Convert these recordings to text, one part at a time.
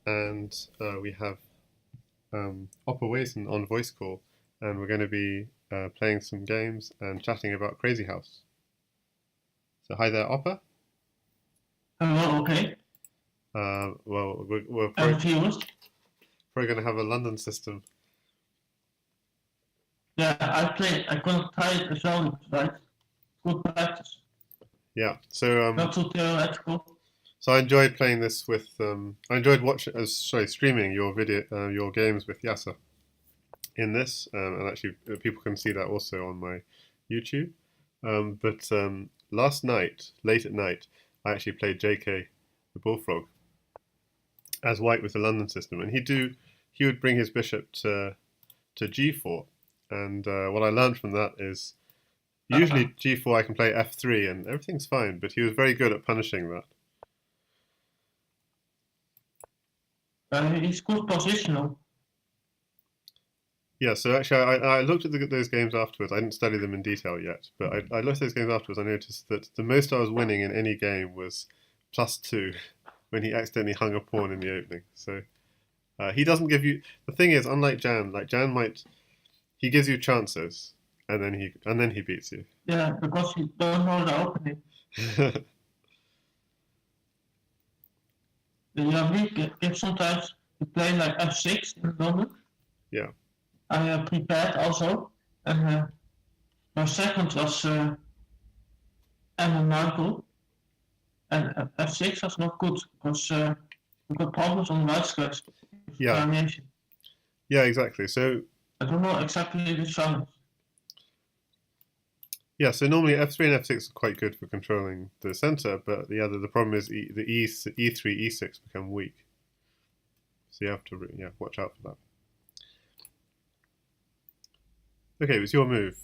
and we have opperwezen on voice call, and we're going to be playing some games and chatting about Crazyhouse. So hi there, Opper. Hello, okay. Well, we're And viewers. probably going to have a London system. Yeah, I couldn't try it as well, right? Good practice. Yeah. So Not too theoretical. So I enjoyed playing this with. I enjoyed streaming your your games with Yasser in this, and actually people can see that also on my YouTube. But last night, late at night, I actually played JK the Bullfrog as white with the London system, and he would bring his bishop to G4, and what I learned from that is usually G4 I can play F3 and everything's fine, but he was very good at punishing that. He's good positional. Yeah, so actually, I looked at those games afterwards. I didn't study them in detail yet, but I looked at those games afterwards. I noticed that the most I was winning in any game was +2 when he accidentally hung a pawn in the opening. So he doesn't give you. The thing is, unlike Jan, he gives you chances and then he beats you. Yeah, because you don't know the opening. We give sometimes you play like F6 in the moment. Yeah. I prepared also, and my second was M9, and F6 was not good because we got problems on the right squares. Yeah. Variation. Yeah, exactly. So I don't know exactly the challenge. Yeah, so normally F3 and F6 are quite good for controlling the center, but the problem is the E3, E6 become weak. So you have to watch out for that. Okay, it was your move.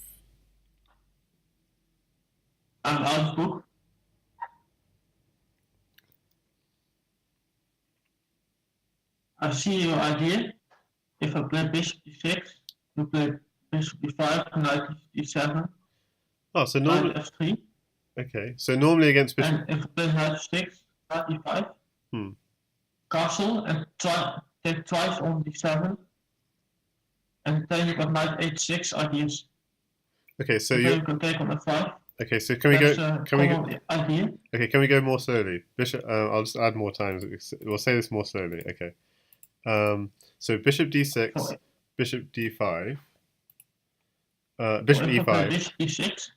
I'm out of book. I see your idea. If I play bishop d6, you play bishop d5, knight d7, Oh, so knight normally f3. Okay, so normally against bishop. And if I play knight f6, knight d5, castle, and take twice on d7, and then you got knight h6 ideas. Okay, so you can take on f5. Okay, so can we go? Idea. Okay, can we go more slowly? Bishop. I'll just add more times. We'll say this more slowly. Okay. So bishop d6, bishop d5, bishop e5. Bishop d6.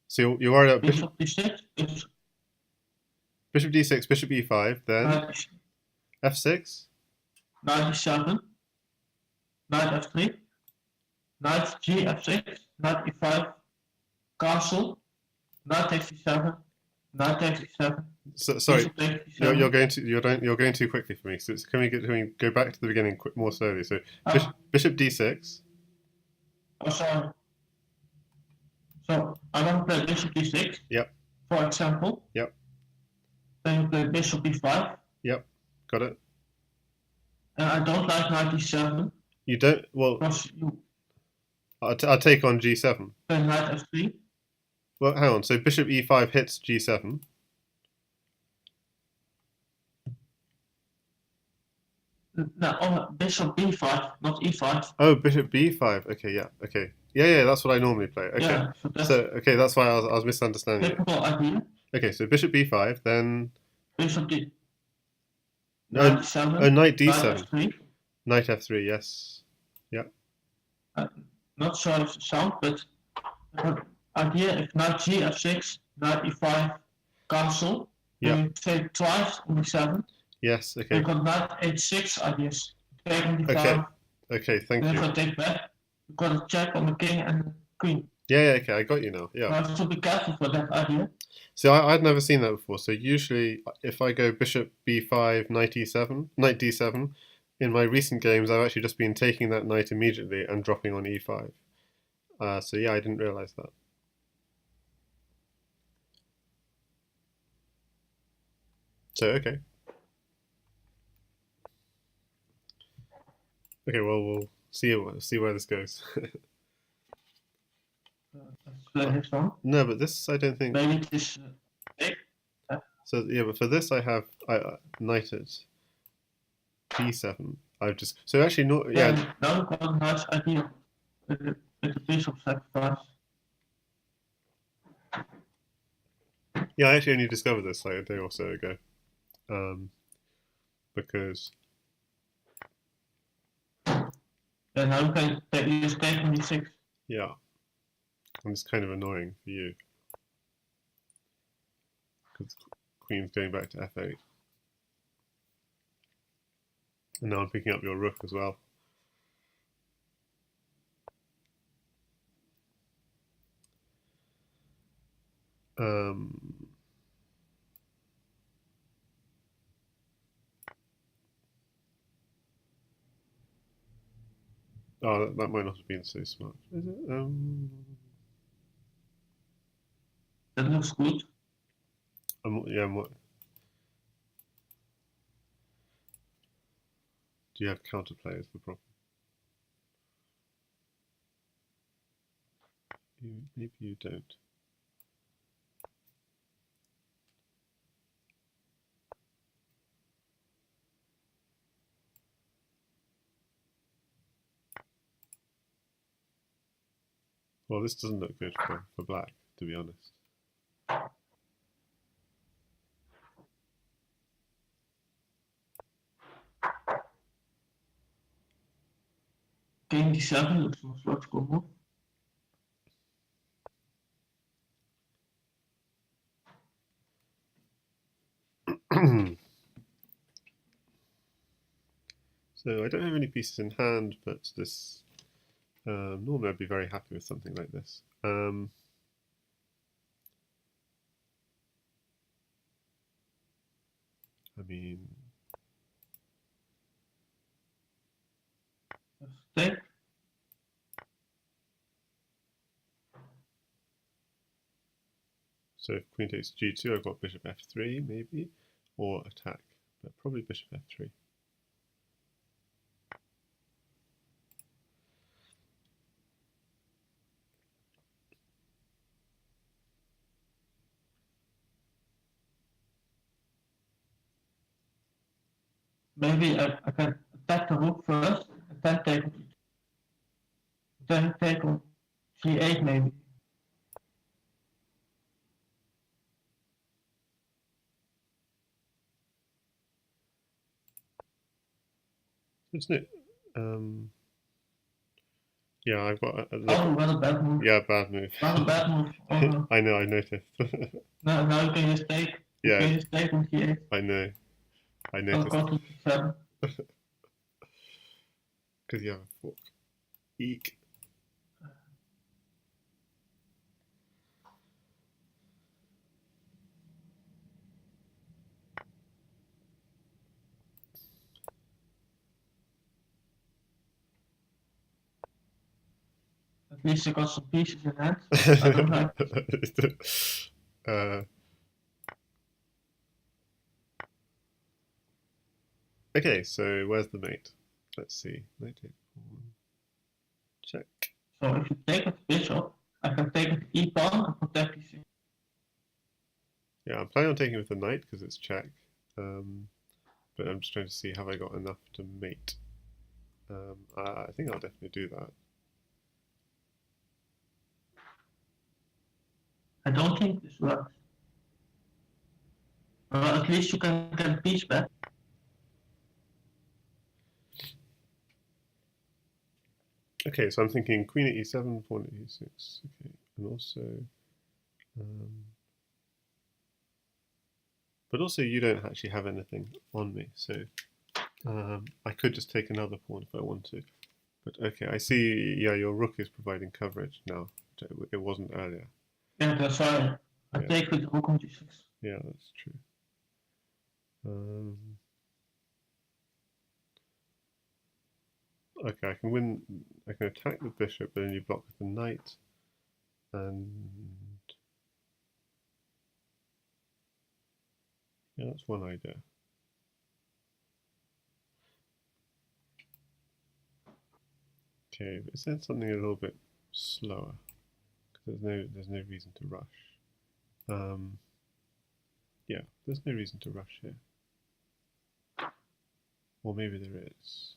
So you're worried about bishop d6. Bishop d6, bishop e5, then f6. Knight d7. Knight f3. Knight g f6. Knight e5. Castle. Knight takes d7. Knight takes d7. So, sorry, you're going too quickly for me. So can we go back to the beginning more slowly? So bishop d6. Oh, sorry. So I want to play bishop d6. Yep. For example. Yep. Then you play bishop d5. Yep. Got it. And I don't like knight d7. You don't. Well. I'll take on g7. Then knight f3. Well, hang on. So bishop e5 hits g7. No, bishop b5, not e5. Oh, bishop b5. Okay, yeah. Okay. Yeah, that's what I normally play. Okay. Yeah, okay, that's why I was misunderstanding. Typical idea. Okay, so bishop b5, then bishop d. Knight d7. Oh, knight d7. Knight f3. Knight f3. Yes. Yeah. Not sure of the sound, but idea if knight g f6, knight e5, castle. Yeah. You take twice on d7. Yes. Okay. You got knight h6 ideas. Take on d5. Okay. Thank you. If I take back, you got a check on the king and the queen. Yeah. Okay, I got you now. Yeah. You have to be careful for that idea. See, I'd never seen that before. So usually, if I go bishop b5, knight d7, in my recent games, I've actually just been taking that knight immediately and dropping on e5. So yeah, I didn't realize that. So okay. Okay, well, we'll see where this goes. No, but this I don't think. Maybe this. So yeah, but for this I have knighted. b7. I've just so actually not Now I've got a nice idea with the bishop sacrifice. Yeah, I actually only discovered this like a day or so ago, because Now you can use take on d6. yeah, and it's kind of annoying for you because queen's going back to f8, and now I'm picking up your rook as well. Oh, that might not have been so smart, is it? That looks good. Yeah. What? Do you have counterplay? Is the problem? Maybe you don't. Well, this doesn't look good for black, to be honest. King d7 looks most logical move. So I don't have any pieces in hand, but this normally I'd be very happy with something like this. I mean, Take. so if queen takes g2, I've got bishop f3 maybe, or attack, but probably bishop f3. Maybe I can attack the rook first, and then take on g8 maybe. Isn't it? Yeah, I've got Oh, well, a bad move. yeah, bad move. Well, a bad move. Oh, I know, I noticed. now you can just take. Yeah. You can just take on g8. I know, I Oh, noticed. go to g7. Because you have a fork. Eek. At least I got some pieces in hand. I don't like okay, so where's the mate? Let's see. Knight pawn. Check. So if you take with the bishop, I can take with the e-pawn and protect d6. Yeah, I'm planning on taking with the knight because it's check. But I'm just trying to see have I got enough to mate. I think I'll definitely do that. I don't think this works. Well, at least you can get a piece back. Okay, so I'm thinking queen at e7, pawn at e6. Okay, and also, but also you don't actually have anything on me, so I could just take another pawn if I want to. But okay, I see. Yeah, your rook is providing coverage now. It wasn't earlier. Yeah, that's why I take with the rook on g6. Yeah, that's true. Okay, I can win. I can attack the bishop, but then you block with the knight, and yeah, that's one idea. Okay, but is there something a little bit slower? Because there's no reason to rush. Yeah, there's no reason to rush here. Or maybe there is.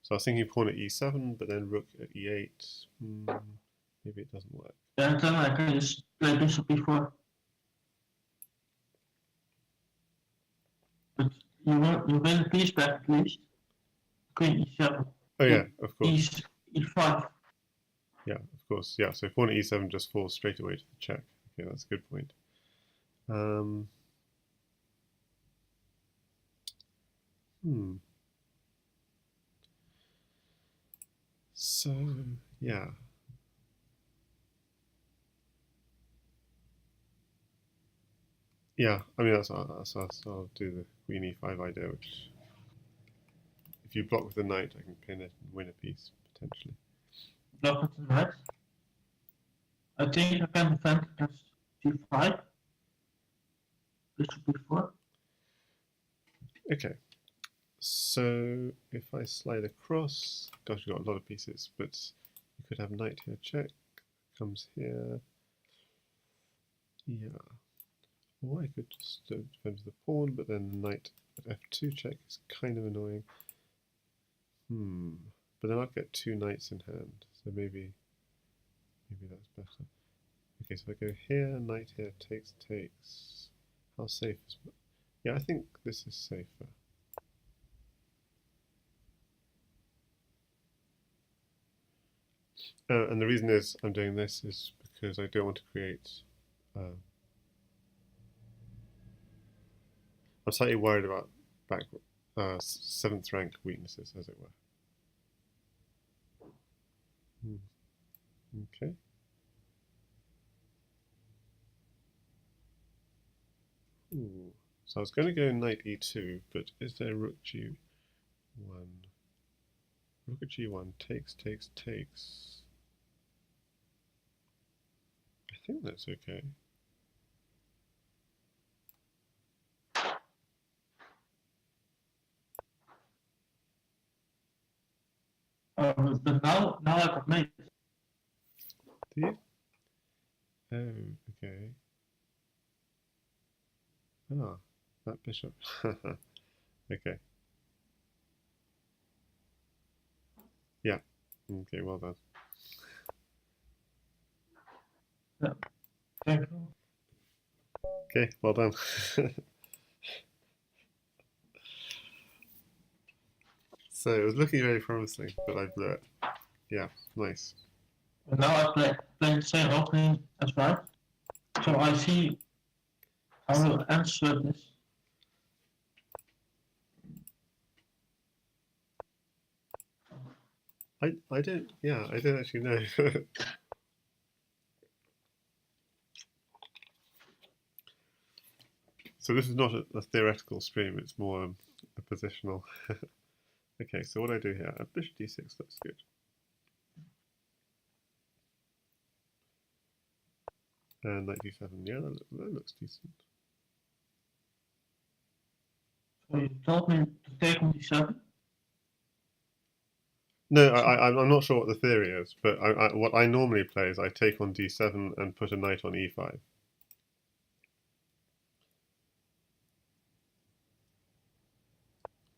So I was thinking pawn at e7, but then rook at e8. Maybe it doesn't work. Yeah, then I can just play bishop b4. But you win the piece back at least. Queen e7. Oh yeah, of course. e5. Yeah, of course. Yeah, so pawn at e7 just falls straight away to the check. Okay, that's a good point. So, yeah. Yeah, I mean, I'll do the queen e5 idea, which, if you block with the knight, I can pin it and win a piece, potentially. Block with the knight. I think I can defend against g5. Bishop b4. Okay, so if I slide across, gosh, you've got a lot of pieces, but you could have knight here check, comes here, yeah. Or I could just defend the pawn, but then the knight at f2 check is kind of annoying. But then I'll get two knights in hand, so maybe that's better. Okay, so if I go here, knight here, takes. How safe is it? Yeah, I think this is safer. And the reason is I'm doing this is because I don't want to create. I'm slightly worried about back 7th rank weaknesses, as it were. Okay. Ooh. So I was going to go knight e2, but is there rook g1? Rook at g1 takes. I think that's okay. But now I got mate. Do you? Oh, okay. Ah, that bishop. Okay. Yeah. Okay, well done. Yeah. Thank you. Okay, well done. So it was looking very promising, but I blew it. Yeah, nice. And now I play the same opening as well. So I see how I will answer this. I don't actually know. So this is not a theoretical stream, it's more a positional. Okay, so what do I do here? Bishop d6 looks good. And knight d7, yeah, that looks decent. So you told me to take on d7? No, I'm not sure what the theory is, but what I normally play is I take on d7 and put a knight on e5.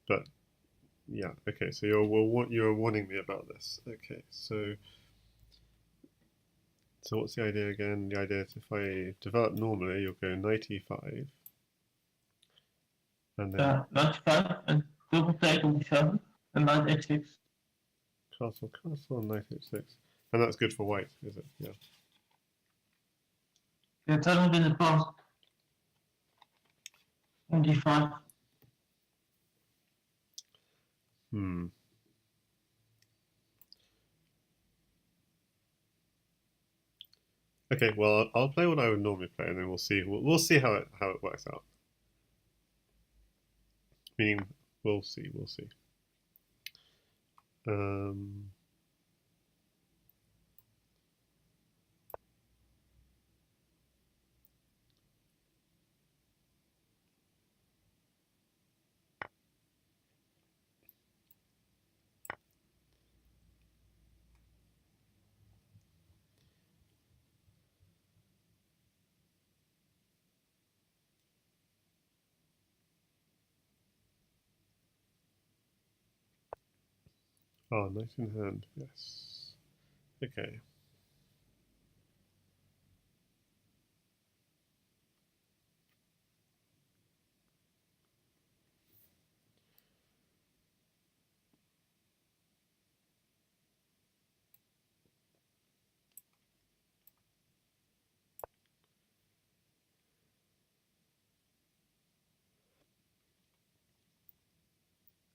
But yeah, okay, so you're warning me about this. Okay, so what's the idea again? The idea is if I develop normally, you'll go knight e5, and then Yeah, knight 5 and double take on d7 and knight h6. castle, knight h6, and that's good for white, is it? Yeah. Yeah, it hasn't been advanced. On d5. Okay, well, I'll play what I would normally play, and then we'll see. We'll see how it works out. Meaning, we'll see. Oh, knight in hand, yes. Okay.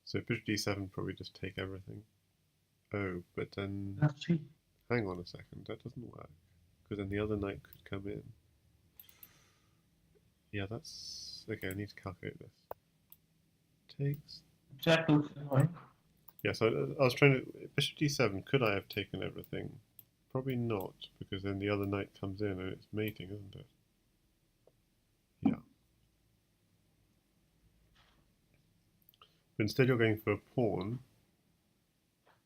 So bishop d7 probably just take everything. Oh, but then Let's see. hang on a second, that doesn't work. Because then the other knight could come in. Yeah, that's okay, I need to calculate this. Takes. Exactly. Yeah, so I was trying to bishop d7, could I have taken everything? Probably not, because then the other knight comes in and it's mating, isn't it? Yeah. But instead you're going for a pawn,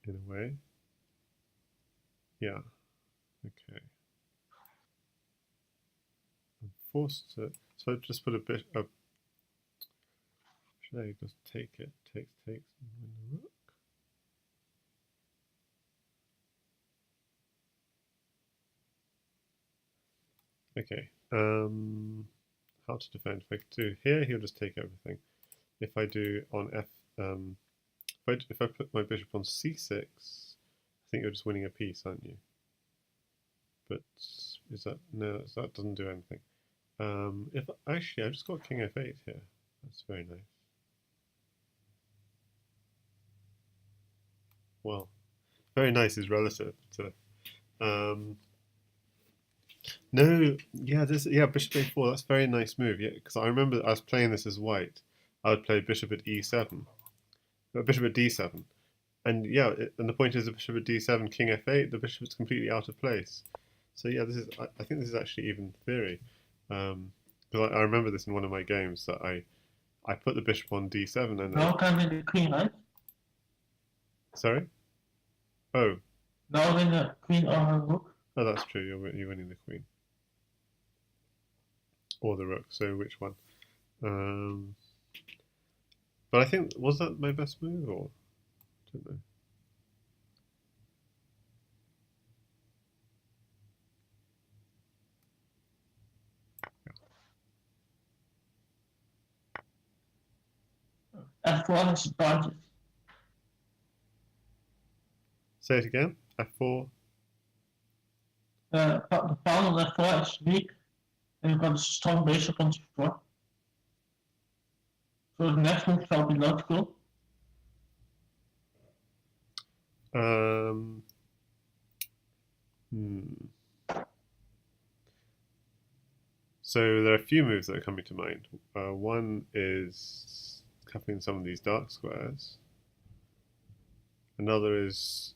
in a way. Yeah. Okay. I'm forced to. So I just put a bit of. Should I just take it? Takes, and win the rook. Okay. How to defend? If I do here, he'll just take everything. If I do on F, if I put my bishop on C6, I think you're just winning a piece, aren't you? But is that no? That doesn't do anything. If actually, I just got King F8 here. That's very nice. Well, very nice is relative to. No, yeah, bishop a4. That's a very nice move. Yeah, because I remember I was playing this as white. I would play bishop at e7, bishop at d7, and yeah, and the point is the bishop at d7, king f8. The bishop is completely out of place. So yeah, this is. I think this is actually even theory, because I remember this in one of my games that I put the bishop on d7 and Now can win the queen, right? sorry. Oh, Now win the queen or her rook. oh, that's true. You're winning the queen or the rook. So which one? Um, but I think was that my best move or I don't know. F4 is advantage. Say it again. F4. The pawn on F4 is weak, and you got a strong bishop on C4. So the next move shall be logical. Um, hmm. So there are a few moves that are coming to mind. One is covering some of these dark squares. Another is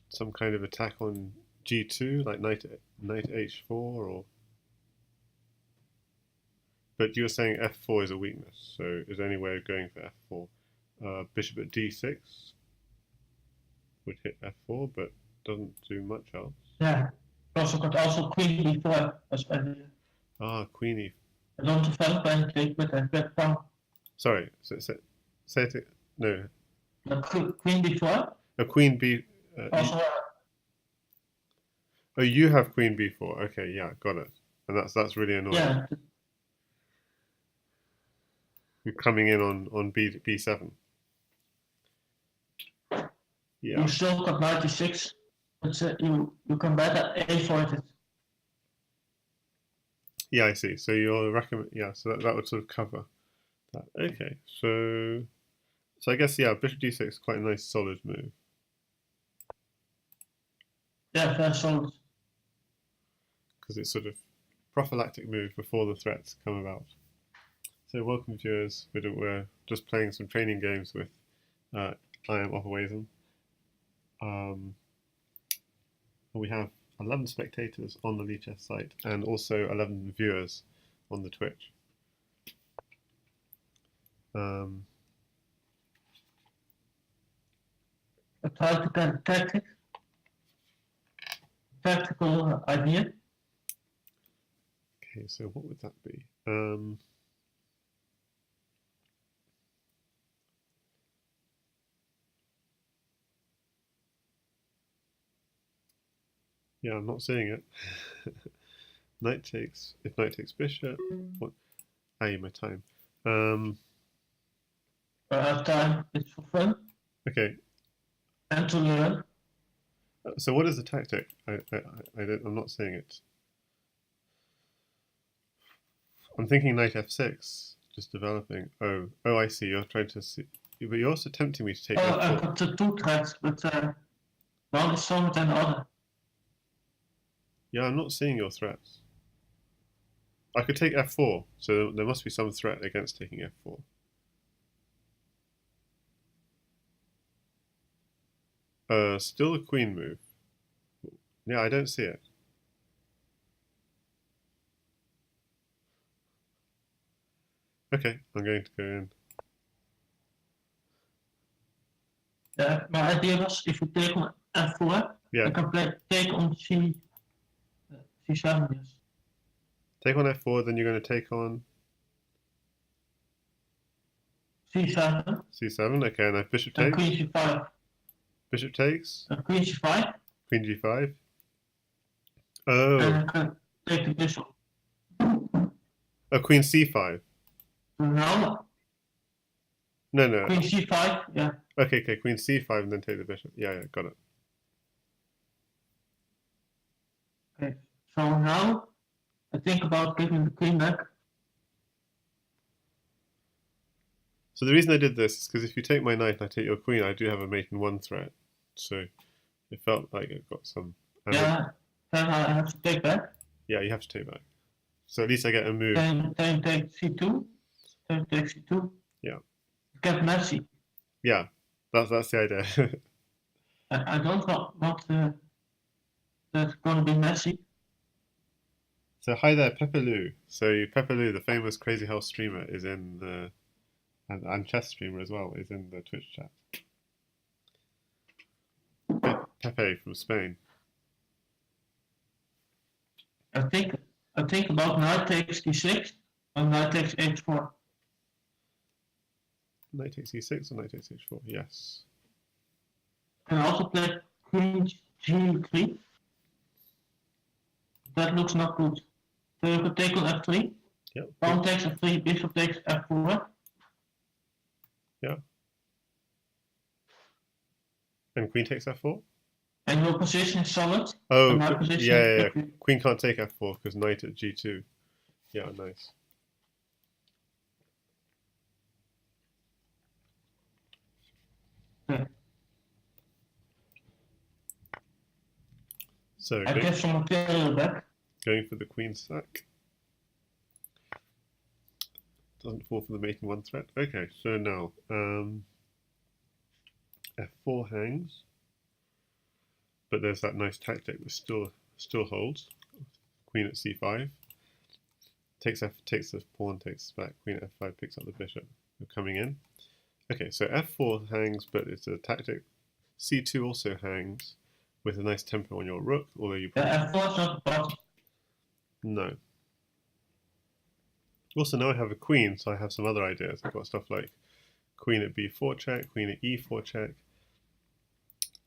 some kind of attack on g2, like knight h4, or. But you're saying f4 is a weakness. So is there any way of going for f4? Bishop at d6 would hit f4, but doesn't do much else. Yeah. Also got also queen b4 as well. Ah, queen e. I don't defend by take with a big pawn. Sorry, say it. No, The queen b4. a queen b. Also, Oh, you have queen b4. Okay, yeah, got it. And that's really annoying. yeah. You're coming in on b7. Yeah. You still got 96. But you come back at a4. Yeah, I see. So you're recommend. Yeah, so that would sort of cover that. Okay, so I guess yeah, bishop d6 is quite a nice solid move. Yeah, very solid. Because it's sort of prophylactic move before the threats come about. So welcome viewers. We're just playing some training games with I am opperwezen. We have 11 spectators on the Lichess site and also 11 viewers on the Twitch. A tactical idea. Okay, so what would that be? Yeah, I'm not seeing it. Knight takes. If knight takes bishop. What? Hey, my time. Time is for fun Okay. and to learn. So what is the tactic? I'm not seeing it. I'm thinking knight f6, just developing. Oh, I see. You're trying to see, but you're also tempting me to take Oh, f4. I've got the two threats, but one is stronger than the other. Yeah, I'm not seeing your threats. I could take f4, so there must be some threat against taking f4. Still a queen move. Yeah, I don't see it. Okay, I'm going to go in. My idea was if you take on f4, Yeah. I can take on c7. Yes. Take on f4, then you're going to take on c7. c7. Okay, and if bishop And takes. queen c5. Bishop takes. And queen c5. Queen g5. Oh. And I can take the bishop. Oh, queen c5. No. No. Queen c5. Yeah. Okay. Queen c5 and then take the bishop. Yeah, got it. Okay. So now I think about giving the queen back. So the reason I did this is because if you take my knight and I take your queen, I do have a mate in one threat. So it felt like it got some. Yeah. Then I have to take back. Yeah, you have to take back. So at least I get a move. Then take c2. Then take c2. Yeah. Get messy. Yeah, that's the idea. I don't want that's going to be messy. So hi there, Pepperloo. So Pepperloo, the famous Crazyhouse streamer, is in the and chess streamer as well, is in the Twitch chat. Pepe from Spain. I think about knight takes d6 and knight takes h4. Knight takes e6 or knight takes h4. Yes. Can also play queen g3. That looks not good. So you could take on f3. Yep. Pawn takes f3, bishop takes f4. Yeah. And queen takes f4? And your position is solid. Oh, my position yeah. Queen can't take f4 because knight at g2. Yeah, nice. Okay. So I get some material back. Going for the queen sack. Doesn't fall for the mate in one threat. Okay, so now f4 hangs, but there's that nice tactic that still holds. Queen at c5 takes the pawn, takes back. Queen at f5 picks up the bishop. You're coming in. Okay, so f4 hangs, but it's a tactic. c2 also hangs with a nice tempo on your rook, although you probably f4 is not bad. No. Also, now I have a queen, so I have some other ideas. I've got stuff like queen at b4 check, queen at e4 check.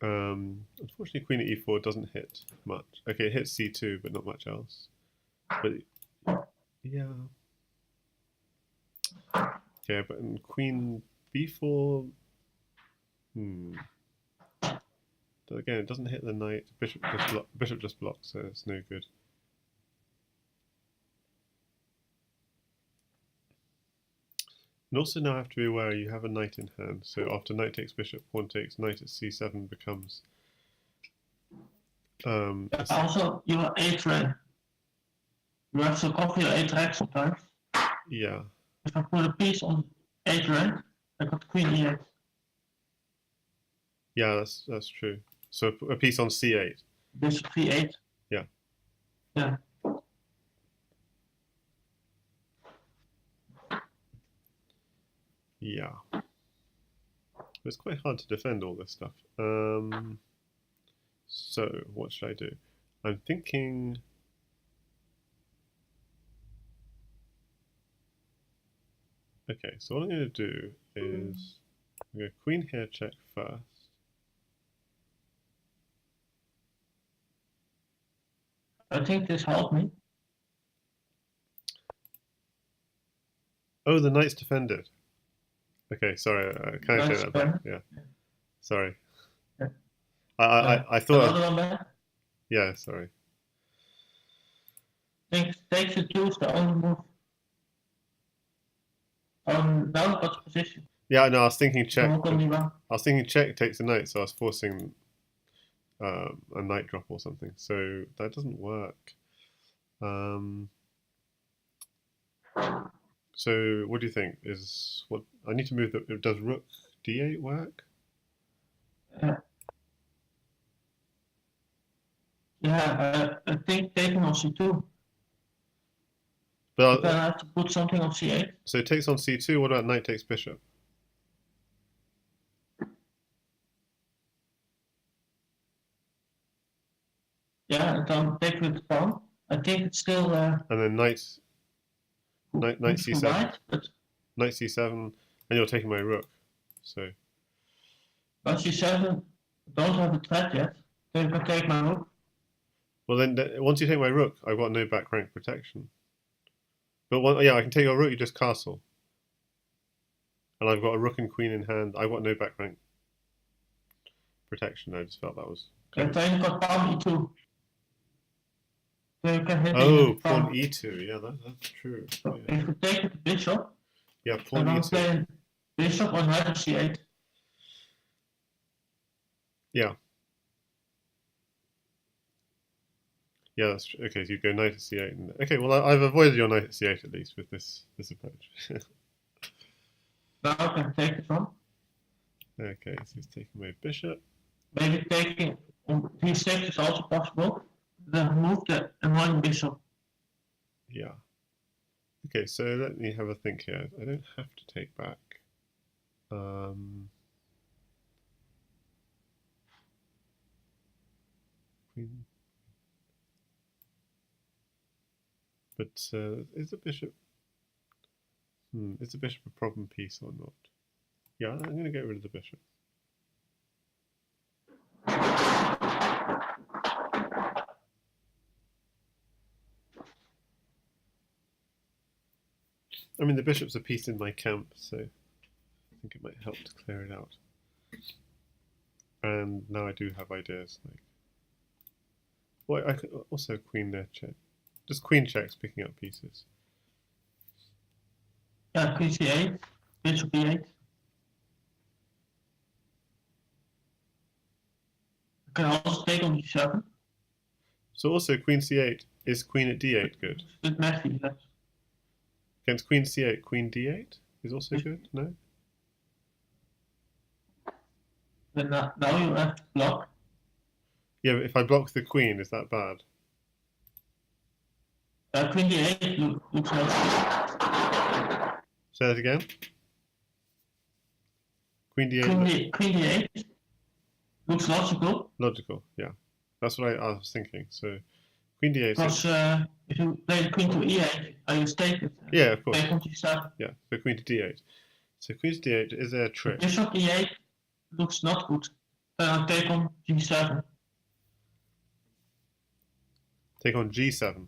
Unfortunately, queen at e4 doesn't hit much. Okay, it hits c2, but not much else. But yeah. Okay, but in queen b4, again, it doesn't hit the knight. Bishop just blocks, so it's no good. And also now I have to be aware you have a knight in hand, so after knight takes bishop, pawn takes, knight at c7 becomes... also, your a-track. You have to copy your a-track sometimes. Yeah. If I put a piece on a-track, I got queen e8. Yeah, that's true. So a piece on c8. Bishop c8. Yeah. Yeah. Yeah. It's quite hard to defend all this stuff. So what should I do? I'm thinking... Okay, so what I'm going to do is I'm going to queen here check first. I think this helped me. Oh, the knight's defended. Okay, sorry. Can I take that back? Yeah. Sorry. Yeah. I thought. Another one back. Yeah, sorry. Takes the two is the only move. Now got position. Yeah, no, I was thinking check. I was thinking check takes a knight, so I was forcing a knight drop or something. So that doesn't work. So what do you think? Is what I need to move? Does rook d8 work? I think taking on c2. But then I have to put something on c8. So it takes on c2. What about knight takes bishop? Yeah, and then take with the pawn. I think it's still. And then knight c7. Right, knight c7, and you're taking my rook. So. But c7 don't have a threat yet. So you can take my rook. Well, then once you take my rook, I've got no back rank protection. But yeah, I can take your rook. You just castle, and I've got a rook and queen in hand. I've got no back rank protection. I just felt that was. And then you got pawn e2. So you can hit pawn e2. Yeah, that's true. So yeah. if you take with the bishop. Yeah, pawn e2. Play bishop on knight c8. Yeah. Yeah, that's true. Okay, so you go knight to c8. Okay, well, I've avoided your knight to c8 at least with this approach. Now I can take it from. Okay, so he's taking my bishop. Maybe taking on d6 is also possible. Then move the annoying bishop. Yeah. Okay, so let me have a think here. I don't have to take back. Queen. But is the bishop? Is the bishop a problem piece or not? Yeah, I'm going to get rid of the bishop. I mean, the bishop's a piece in my camp, so I think it might help to clear it out. And now I do have ideas. Like, well, I could also queen there check. Just queen checks, picking up pieces. Yeah, queen c8, bishop e8. You can also take on d7. So also queen c8, is queen at d8 good? It's a bit messy, yes. Against queen c8, queen d8 is also good, no? Then now you have to block. Yeah, but if I block the queen, is that bad? Queen d8 looks nice. Say that again? Queen d8. Queen d8 looks logical. Logical, yeah. That's what I was thinking. So queen d8. Because if you play the queen to e8, I just take it. Yeah, of course. Take on g7. Yeah, so queen to d8. So queen to d8, is there a trick? Bishop e8 looks not good. Then I take on g7. Take on g7.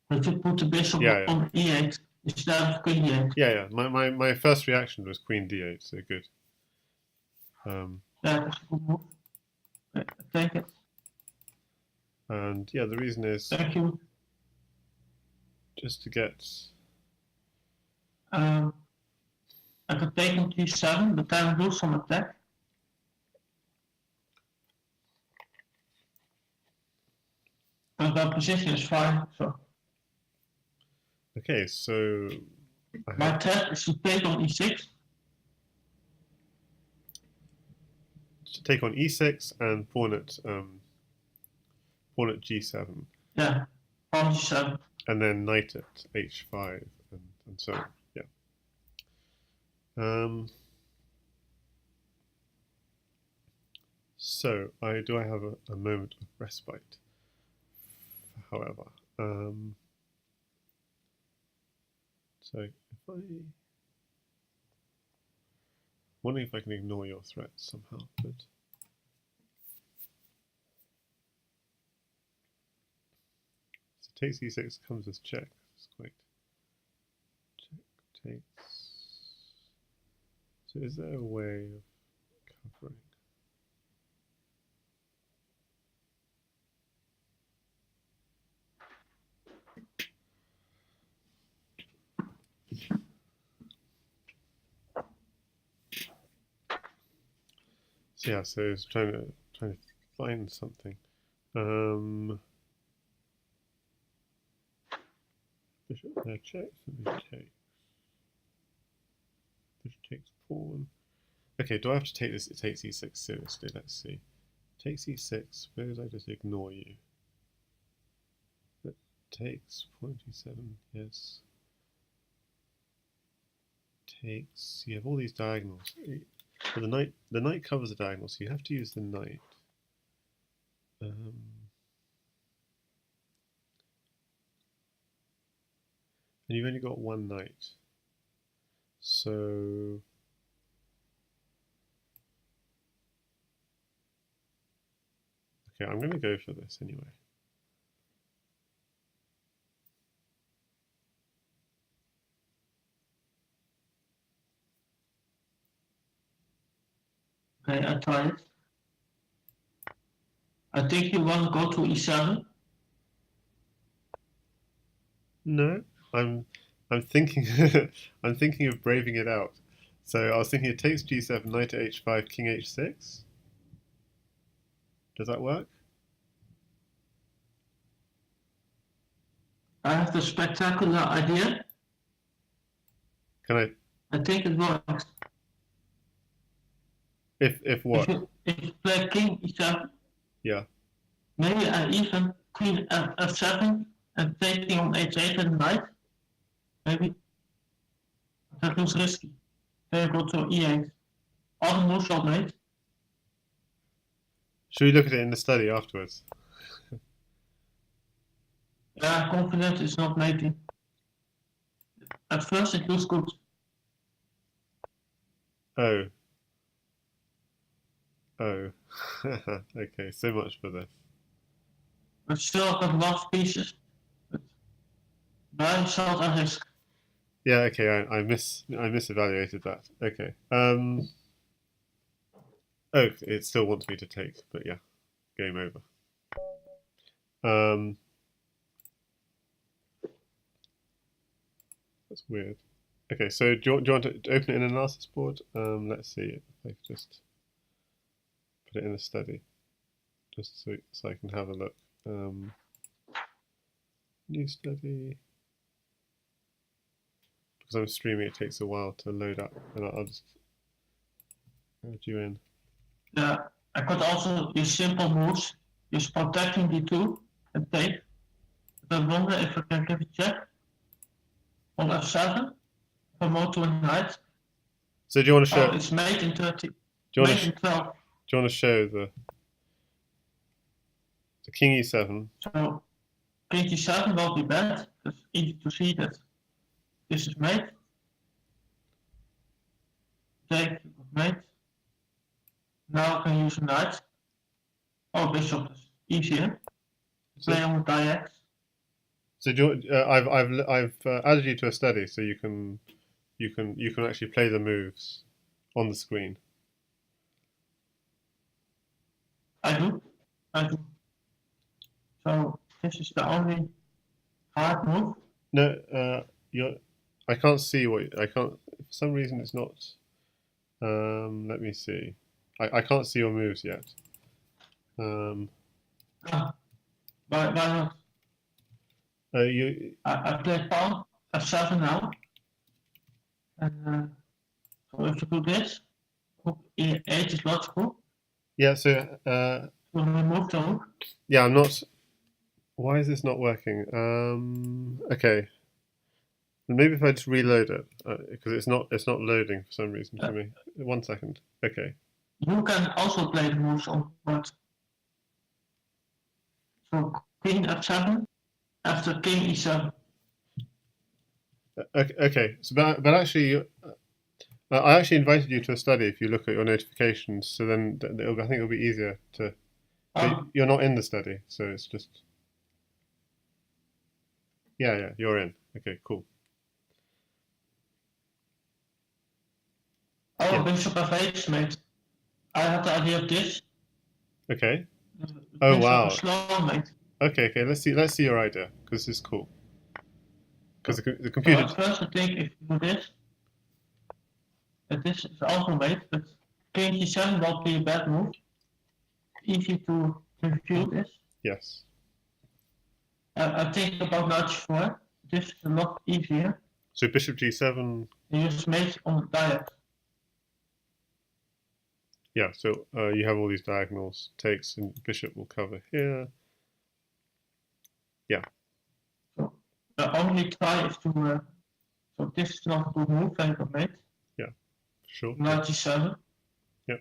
But you put the bishop on e8 instead of queen d8. Yeah. My first reaction was queen d8, so good. Yeah, that's a good move. I take it. And yeah, the reason is. Thank you. Just to get. I could take on g7, but then do some attack. But that position is fine, so. Okay, so. My threat is to take on e6. To take on e6 and pawn at g7. Yeah, pawn g7. And then knight at h5 and so on. Yeah. So do I have a moment of respite? However, so if wondering if I can ignore your threats somehow, but takes e6 comes as check. It's quite check takes. So is there a way of covering? So yeah, so it's trying to find something. Bishop there checks, and then takes. Bishop takes pawn. Okay, do I have to take this? It takes e6 seriously. Let's see. Takes e6. Suppose I just ignore you. It takes pawn d7. Yes. Takes. You have all these diagonals. But the knight covers the diagonal, so you have to use the knight. And you've only got one knight. So okay, I'm going to go for this anyway. Okay, I try it. I think you want to go to e7. No, I'm thinking I'm thinking of braving it out. So I was thinking it takes g7, knight to h5, king h6. Does that work? I have the spectacular idea. Can I? I think it works. If what? If you play king e7, Yeah. maybe I even queen f7 and taking on h8 and knight. Maybe that looks risky. Then I go to e8. All the moves are made. Should we look at it in the study afterwards? Yeah, confident is not mating. At first it looks good. Oh. Oh. Okay, so much for this. But still got lost pieces. But by shot and risk. Yeah, okay, I misevaluated that. Okay. Oh, it still wants me to take, but yeah, game over. That's weird. Okay, so do you want to open it in an analysis board? Let's see if I just put it in a study, just so I can have a look. New study. Because I'm streaming, it takes a while to load up, and I'll just add you in. Yeah, I could also use simple moves, use protecting d2 and take. But I wonder if I can give a check on f7, promote to a knight. So do you want to show? Oh, it's mate in 30. Do you want mate in 12. Do you want to show the king e7? So king g7 will be bad. It's easy to see that this is mate. Take mate. Now I can use a knight. Oh, bishop is easier. Play on the diax. So do you, I've added you to a study, so you can actually play the moves on the screen. I do. So this is the only hard move. No, I can't see what I can't. For some reason, it's not. Let me see. I can't see your moves yet. Why not? I play pawn f7 now. And so if you do this, hook e8 is logical. Yeah. So. So remove the hook. Yeah, I'm not. Why is this not working? Okay. Maybe if I just reload it, because it's not loading for some reason for me. 1 second. Okay. You can also play the moves on board. So queen f7 after king e7. Okay. So, but actually, I actually invited you to a study. If you look at your notifications, so then I think it'll be easier to. You're not in the study, so it's just. Yeah, you're in. Okay, cool. Oh, Yeah. bishop f8, mate. I had the idea of this. Okay. The Oh bishop is wow. slow, mate. Okay. Let's see your idea because this is cool. Because the So computer. at first I think if you do this, that this is also mate, but king g7 won't be a bad move. Easy to refute this. Yes. I think about knight g4. This is a lot easier. So bishop g7. You just mate on the diet. Yeah. So you have all these diagonals. Takes and bishop will cover here. Yeah. So the only try is to. So this is not a good move, very good mate. Yeah. For sure. Knight g7. Yeah.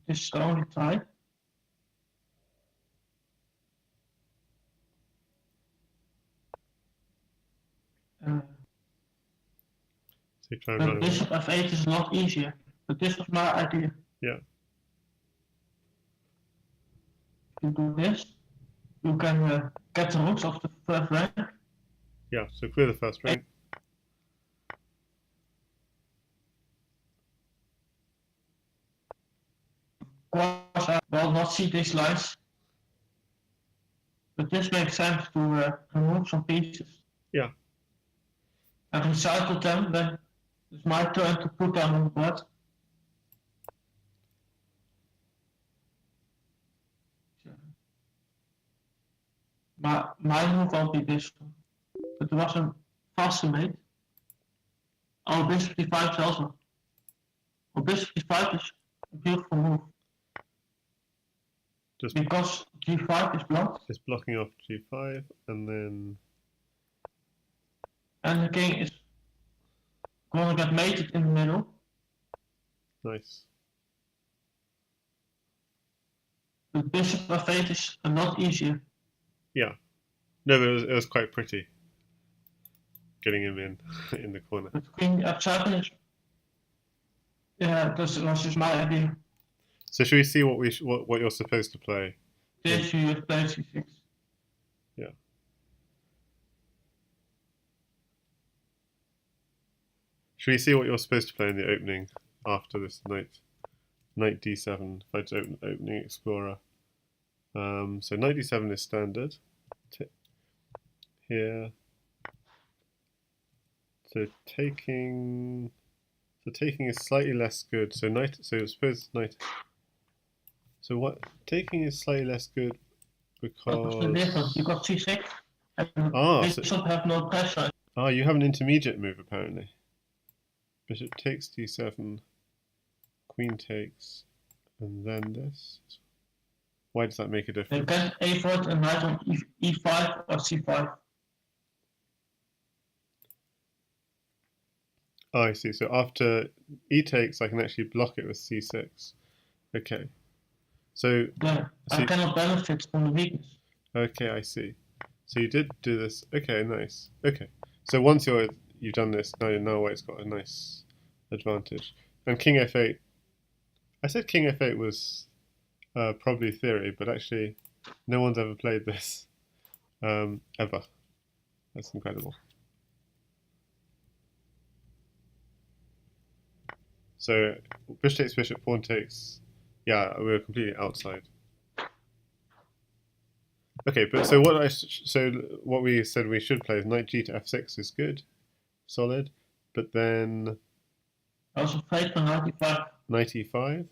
This is the only try. So try and The run away. bishop f8 is a lot easier. But this was my idea. Yeah. If you do this, you can get the roots of the first rank. Yeah. So clear the first rank. Of course, I will not see these lines. But this makes sense to remove some pieces. Yeah. And recycle them, then it's my turn to put them on the board. My move won't be this one. But there was a faster mate. Oh, bishop d5 is also. Oh, bishop d5 is a beautiful move. Just Because g5 is blocked. it's blocking off g5 and then. And the king is gonna get mated in the middle. Nice. The bishop f8 is a lot easier. Yeah. No, but it was quite pretty. Getting him in the corner. But queen f7 is. Yeah, that was just my idea. So should we see what you're supposed to play? This you have played c6. Yeah. Should we see what you're supposed to play in the opening after this knight d7? If I just opening explorer. So knight d7 is standard. Here. So taking is slightly less good. So knight. So suppose knight. So what? Taking is slightly less good because. What's the difference? You got c6 and bishop have no pressure. You have an intermediate move apparently. Bishop takes d7, queen takes, and then this. Why does that make a difference? You can a4 and knight on e5 or c5. Oh, I see. So after e takes, I can actually block it with c6. Okay. So Yeah, I cannot benefit from the weakness. Okay, I see. So you did do this. Okay, nice. Okay. So once you've done this, now white's got a nice advantage. And king f8. I said king f8 was probably theory, but actually no one's ever played this ever. That's incredible. So bishop takes bishop, pawn takes. Yeah, we were completely outside. Okay, but so what we said we should play is knight g to f6 is good, solid, but then I was afraid for knight e5. knight e5,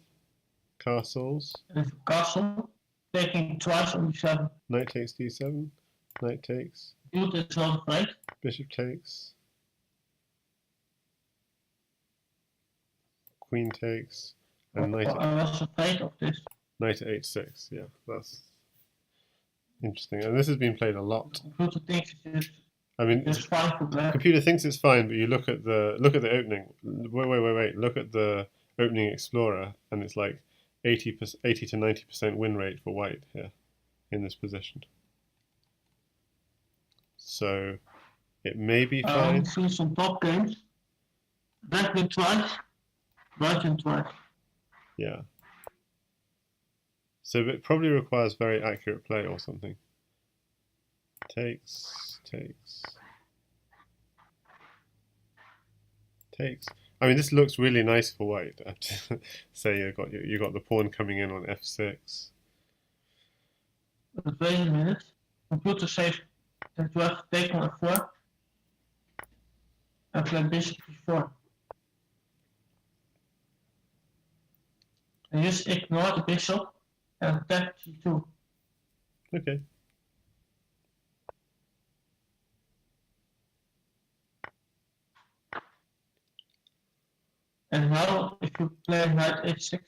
castles. And castle, taking twice on d7. Knight takes d7, knight takes. Dude is not afraid. Bishop takes. Queen takes, and knight. I was afraid of this. Knight to h6. Yeah, that's interesting. And this has been played a lot. The computer thinks I mean, it's fine for black. Computer thinks it's fine, but you look at the opening. Wait. Look at the opening explorer, and it's like 80 to 90% win rate for white here in this position. So it may be fine. I see some top games. Black win twice, white win twice. Yeah. So it probably requires very accurate play or something. Takes. takes. I mean, this looks really nice for white. I have to say, you got the pawn coming in on f6. Wait a minute. Computer says that you have to take on f4 and play bishop e4. And just ignore the bishop and attack g2. Okay. And now, if you play knight h6,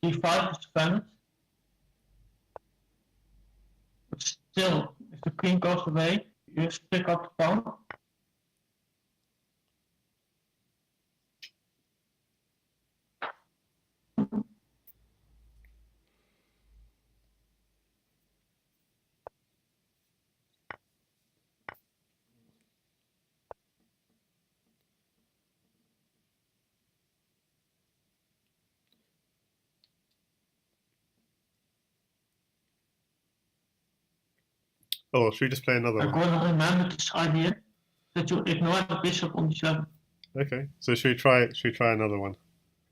d5 is defended. But still, if the queen goes away, you just pick up the pawn. Oh, should we just play another I'm one? going to remember this idea that you ignore the bishop on d7. Okay. So should we try another one?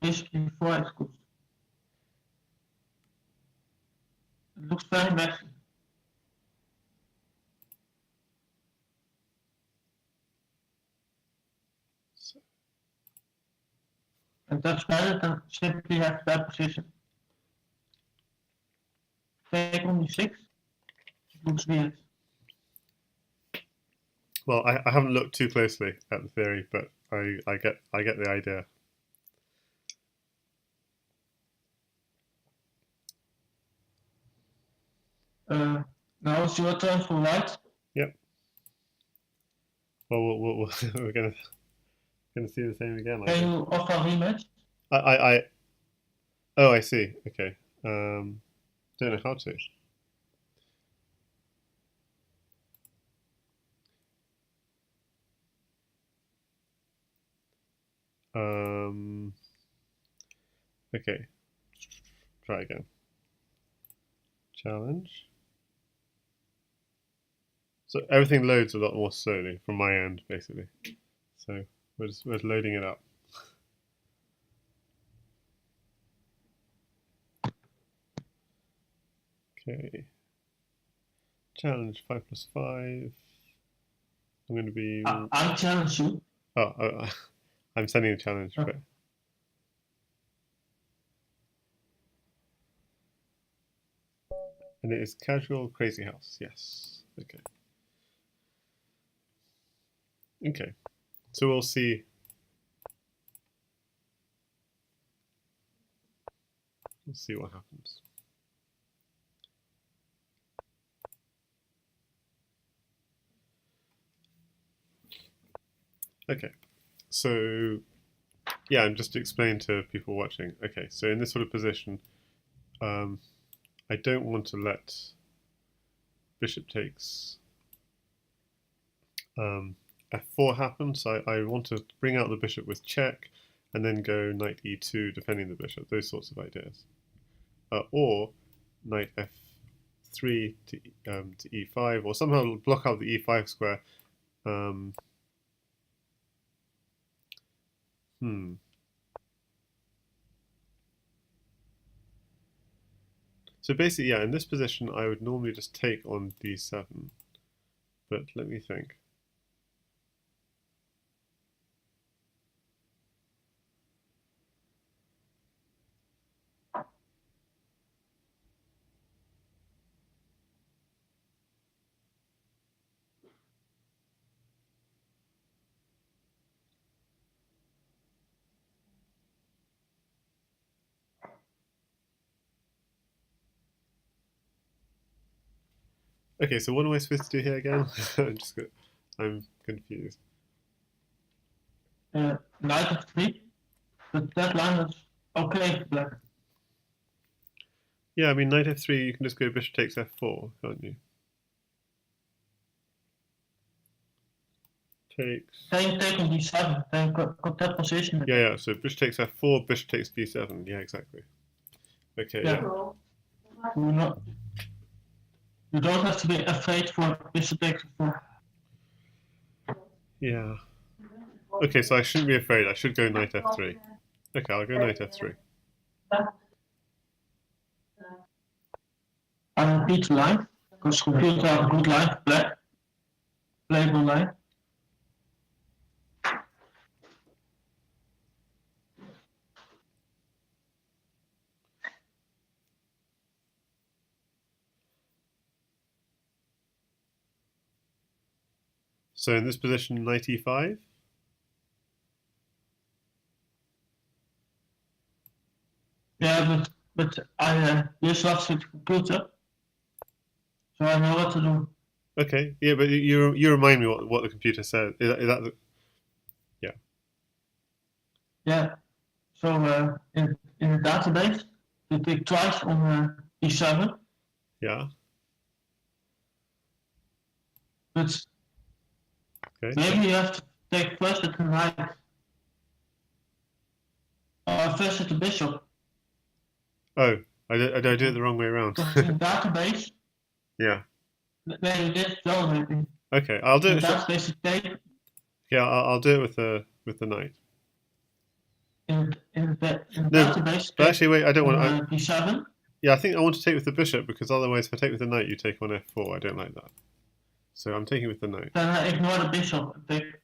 Bishop e4 is good. It looks very messy. And that's better than simply have that position. Take on d6. It looks weird. Well, I haven't looked too closely at the theory, but I get the idea. Now it's your turn for white. Yep. Well, we're gonna see the same again. Can you offer a rematch? Oh, I see. Okay. Don't know how to. Okay. Try again. Challenge. So everything loads a lot more slowly from my end, basically. So we're just loading it up. Okay. Challenge 5+5. I'm going to be. I challenge you. Oh, I'm sending a challenge. Okay. But... And it is casual Crazyhouse. Yes. Okay. Okay. So we'll see. We'll see what happens. Okay. So yeah, I'm just to explain to people watching. Okay, so in this sort of position, I don't want to let bishop takes f4 happen, so I want to bring out the bishop with check and then go knight e2 defending the bishop, those sorts of ideas. Or knight f3 to e5, or somehow block out the e5 square. So basically, yeah, in this position, I would normally just take on d7. But let me think. Okay, so what am I supposed to do here again? I'm confused. Knight f3, but that line is okay for black. Yeah, I mean, knight f3, you can just go bishop takes f4, can't you? Takes. Then you take on d7, then you got that position. Yeah, so bishop takes f4, bishop takes d7. Yeah, exactly. Okay, yeah. You don't have to be afraid for bishop takes f4. Yeah. Okay, so I shouldn't be afraid. I should go knight f3. Okay, I'll go knight f3. I repeat line, because computers have a good line to play. Playable line. So in this position, knight e5. Yeah, but I just watched the computer, so I know what to do. Okay, yeah, but you remind me what the computer said. Is that the, yeah? Yeah. So in the database, you click twice on e7, Yeah. but Okay. maybe you have to take first at the knight, or first at the bishop. Oh, I do it the wrong way around. Because in the database, Yeah. they did well maybe. Okay, I'll do In it. the database, you take Yeah, I'll do it with the knight. in the No, database, but take actually, wait. I don't on want. e7. Yeah, I think I want to take with the bishop because otherwise, if I take with the knight, you take on f4. I don't like that. So I'm taking with the knight. Then I ignore the bishop and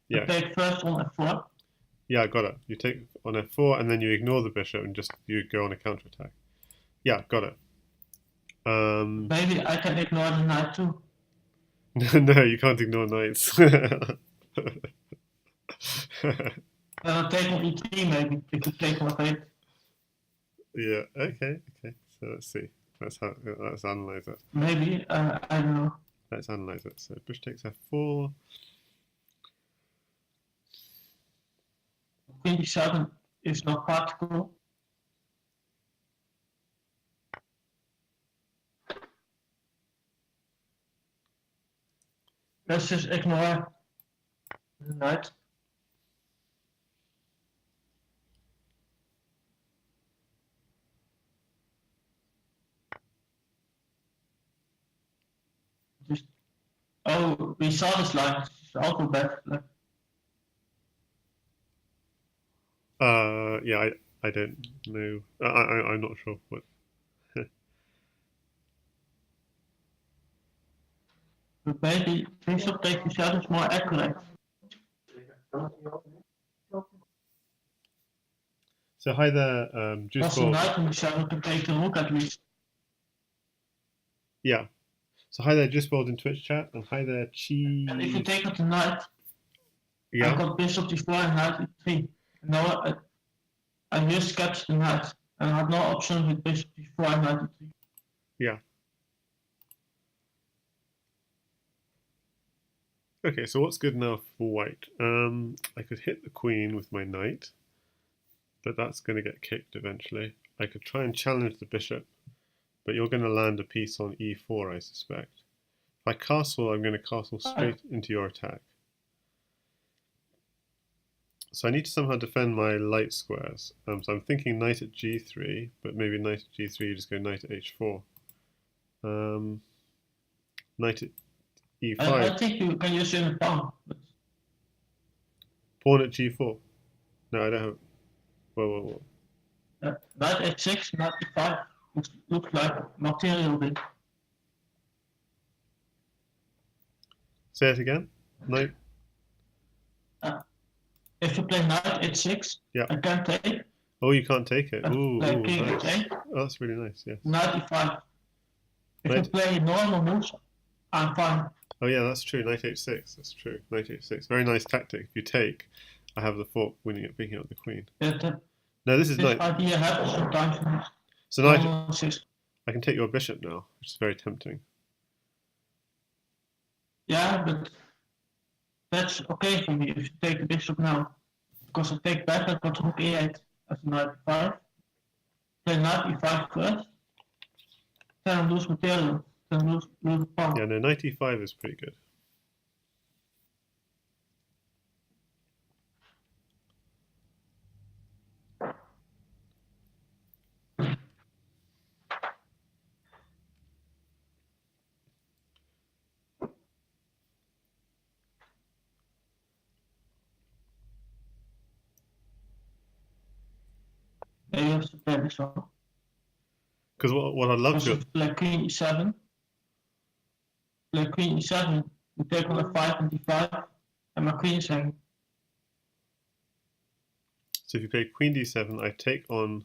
Yeah. take first on f4. Yeah, I got it. You take on f4 and then you ignore the bishop and just you go on a counterattack. Yeah, got it. Maybe I can ignore the knight too. No, you can't ignore knights. Then I take on e3 maybe, if you take on f8. Yeah. Okay. Okay. So let's see. Let's analyze it. Maybe, I don't know. Let's analyze it. So bishop takes f4. Queen d7 is not practical. Let's just ignore the knight. Just, oh, we saw this line. It's also bad. Like, Yeah. I don't know. I'm not sure what. but maybe bishop takes d7 is more accurate. So hi there, Juice Because the Ball. knight on d7 can take the rook at least. Yeah. So hi there, Juice Ball in Twitch chat, and hi there, Chi. And if you take out the knight, I Yeah. got bishop d4 and knight e3. Now I just kept the knight and I had no option with bishop d4 and knight e3. Yeah. Okay, so what's good now for white? I could hit the queen with my knight, but that's going to get kicked eventually. I could try and challenge the bishop, but you're going to land a piece on e4, I suspect. If I castle, I'm going to castle straight into your attack. So I need to somehow defend my light squares. So I'm thinking knight at g3, but maybe knight at g3, you just go knight at h4. Knight at e5. I think you can use it in a pawn. Pawn at g4. No, I don't have. Whoa. Knight h6, knight e5 looks like material bit. Say it again. Knight. If you play knight h6, Yeah. I can take. Oh, you can't take it. Ooh, king nice. h8. Oh, that's really nice. Yes. Knight e5. If Knight. you play normal moves, I'm fine. Oh yeah, that's true. Knight h6. That's true. Knight h6. Very nice tactic. If you take, I have the fork winning it, picking up the queen. No, this is this knight. idea happens sometimes. So knight. I can take your bishop now, which is very tempting. Yeah, but that's okay for me if you take the bishop now. Because I take back, I've got rook e8 as knight e5. Play knight e5 first. Then I lose material. Then lose the pawn. Yeah, no, knight e5 is pretty good. Yeah, you have to play this one. Because what I'd love to... Also play queen e7. Play queen e7, you take on f5 and d5, and my queen is hanging. So if you play queen d7, I take on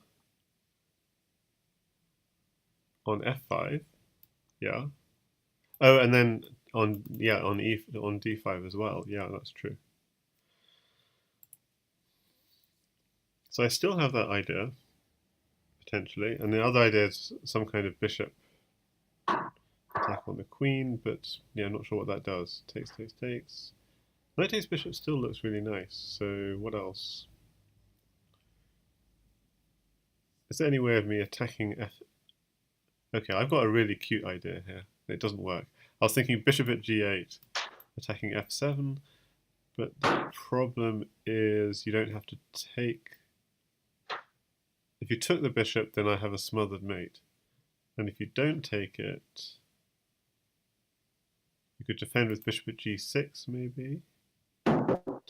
f5, yeah. Oh, and then on d5 as well. Yeah, that's true. So I still have that idea potentially, and the other idea is some kind of bishop attack on the queen, but yeah, I'm not sure what that does. Takes. Knight takes bishop still looks really nice. So what else? Is there any way of me attacking f? Okay, I've got a really cute idea here. It doesn't work. I was thinking bishop at g8, attacking f7, but the problem is you don't have to take... If you took the bishop, then I have a smothered mate. And if you don't take it, you could defend with bishop at g6, maybe.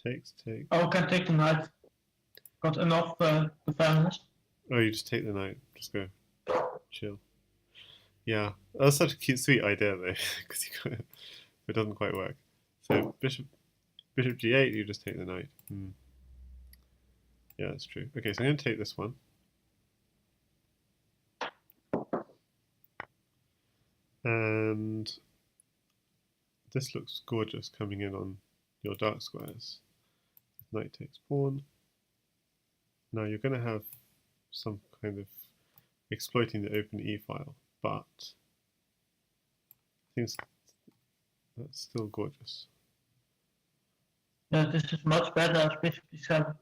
Takes. Oh, can take the knight. Got enough defenders. Oh, you just take the knight. Just go. Chill. Yeah, that's such a cute, sweet idea, though, because it doesn't quite work. So bishop g8, you just take the knight. Yeah, that's true. Okay, so I'm going to take this one. And this looks gorgeous coming in on your dark squares. Knight takes pawn. Now you're going to have some kind of exploiting the open e file, but I think that's still gorgeous. Yeah, this is much better as bishop d7.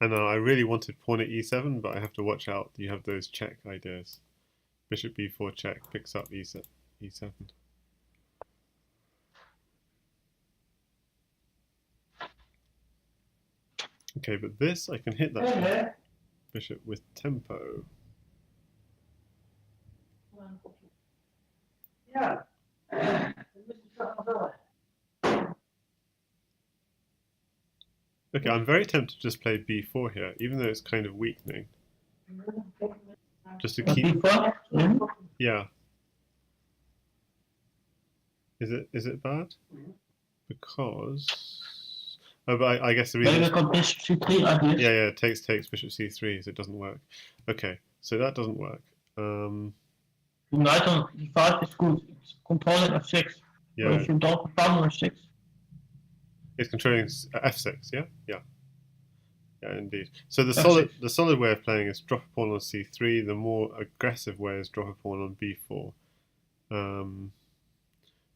And now I really wanted pawn at e7, but I have to watch out. You have those check ideas. Bishop b4 check picks up e7. Okay, but this I can hit that bishop with tempo. Yeah. Okay, I'm very tempted to just play b4 here, even though it's kind of weakening. Just to keep... Yeah. Is it bad? Because... Oh, but I guess the reason... Maybe got bishop c3 ideas. Yeah, takes bishop c3, so it doesn't work. Okay, so that doesn't work. The knight on d5 is good. It's controlling f6. Yeah. But if you don't pawn on f6. It's controlling f6, yeah? Yeah, indeed. So the F6. solid way of playing is drop a pawn on c3. The more aggressive way is drop a pawn on b4.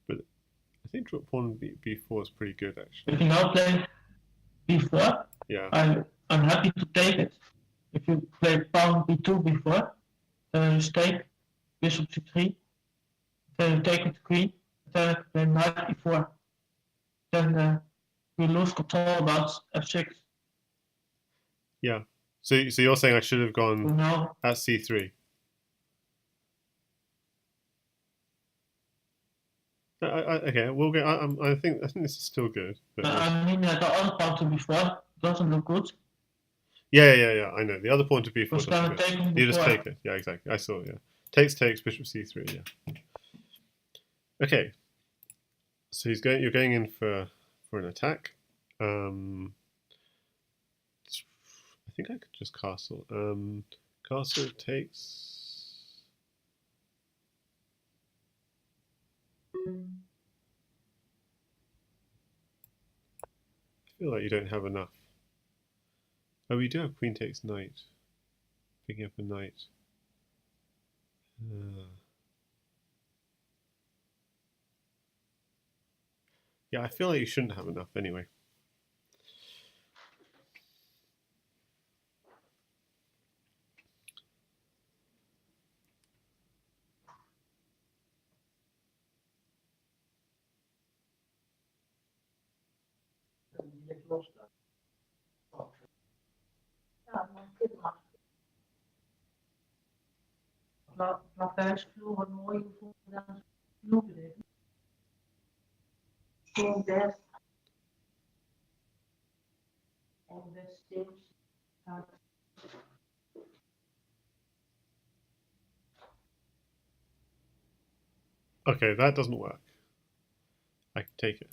But I think drop pawn on b4 is pretty good, actually. If you now play b4, yeah, I'm happy to take it. If you play pawn b2 before, then you take bishop c3, then you take it to queen, then you play knight e4. Then you lose control about f6. Yeah. So you're saying I should have gone So now, at c3? Okay, we'll get. I think this is still good. But I mean, the other pawn to b4 doesn't look good. Yeah. I know the other pawn to b4 Because doesn't then good. You just take it. Yeah, exactly. I saw. Yeah, takes bishop c3. Yeah. Okay. So you're going in for an attack. I think I could just castle. Castle takes. I feel like you don't have enough. Oh, we do have queen takes knight. Picking up a knight. Yeah, I feel like you shouldn't have enough anyway. Plavuisvloer wordt mooi gevonden dan vloeren. Gewoon best. En best steeds. Okay, that doesn't work. I can take it.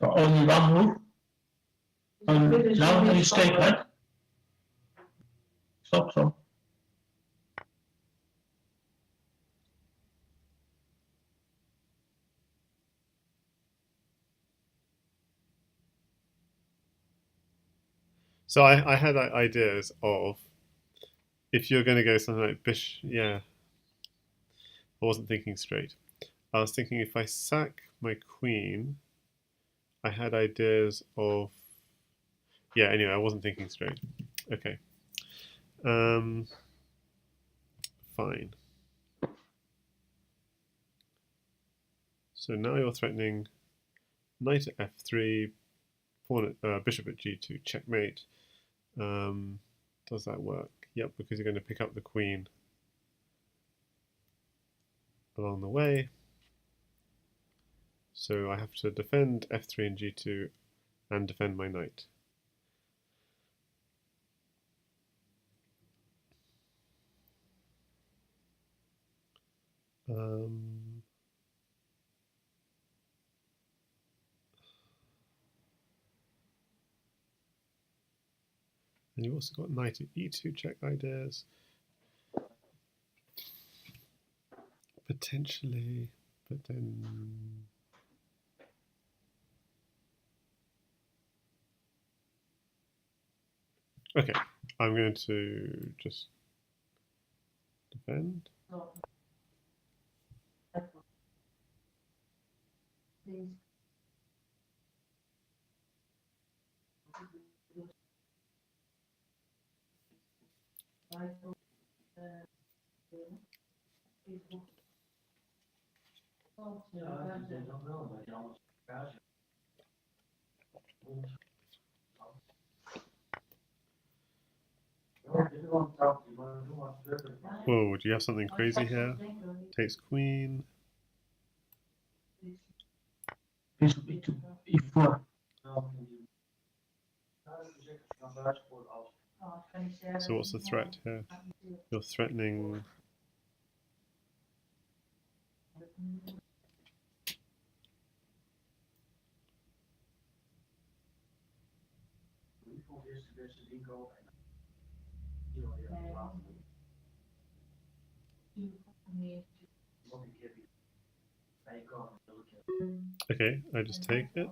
So only one move. Now you stay right. Stop. So I had ideas of if you're going to go something like bishop. Yeah, I wasn't thinking straight. I was thinking if I sack my queen, I had ideas of. Yeah, anyway, I wasn't thinking straight. Okay. Fine. So now you're threatening knight at f3, pawn at, bishop at g2, checkmate. Does that work? Yep, because you're going to pick up the queen along the way. So I have to defend f3 and g2 and defend my knight. And you've also got knight at e2 check ideas. Potentially, but then... Okay, I'm going to just defend. Whoa, do you have something crazy here? Takes queen. Bishop e2, e4. So what's the threat here? You're threatening... Okay, I just take it.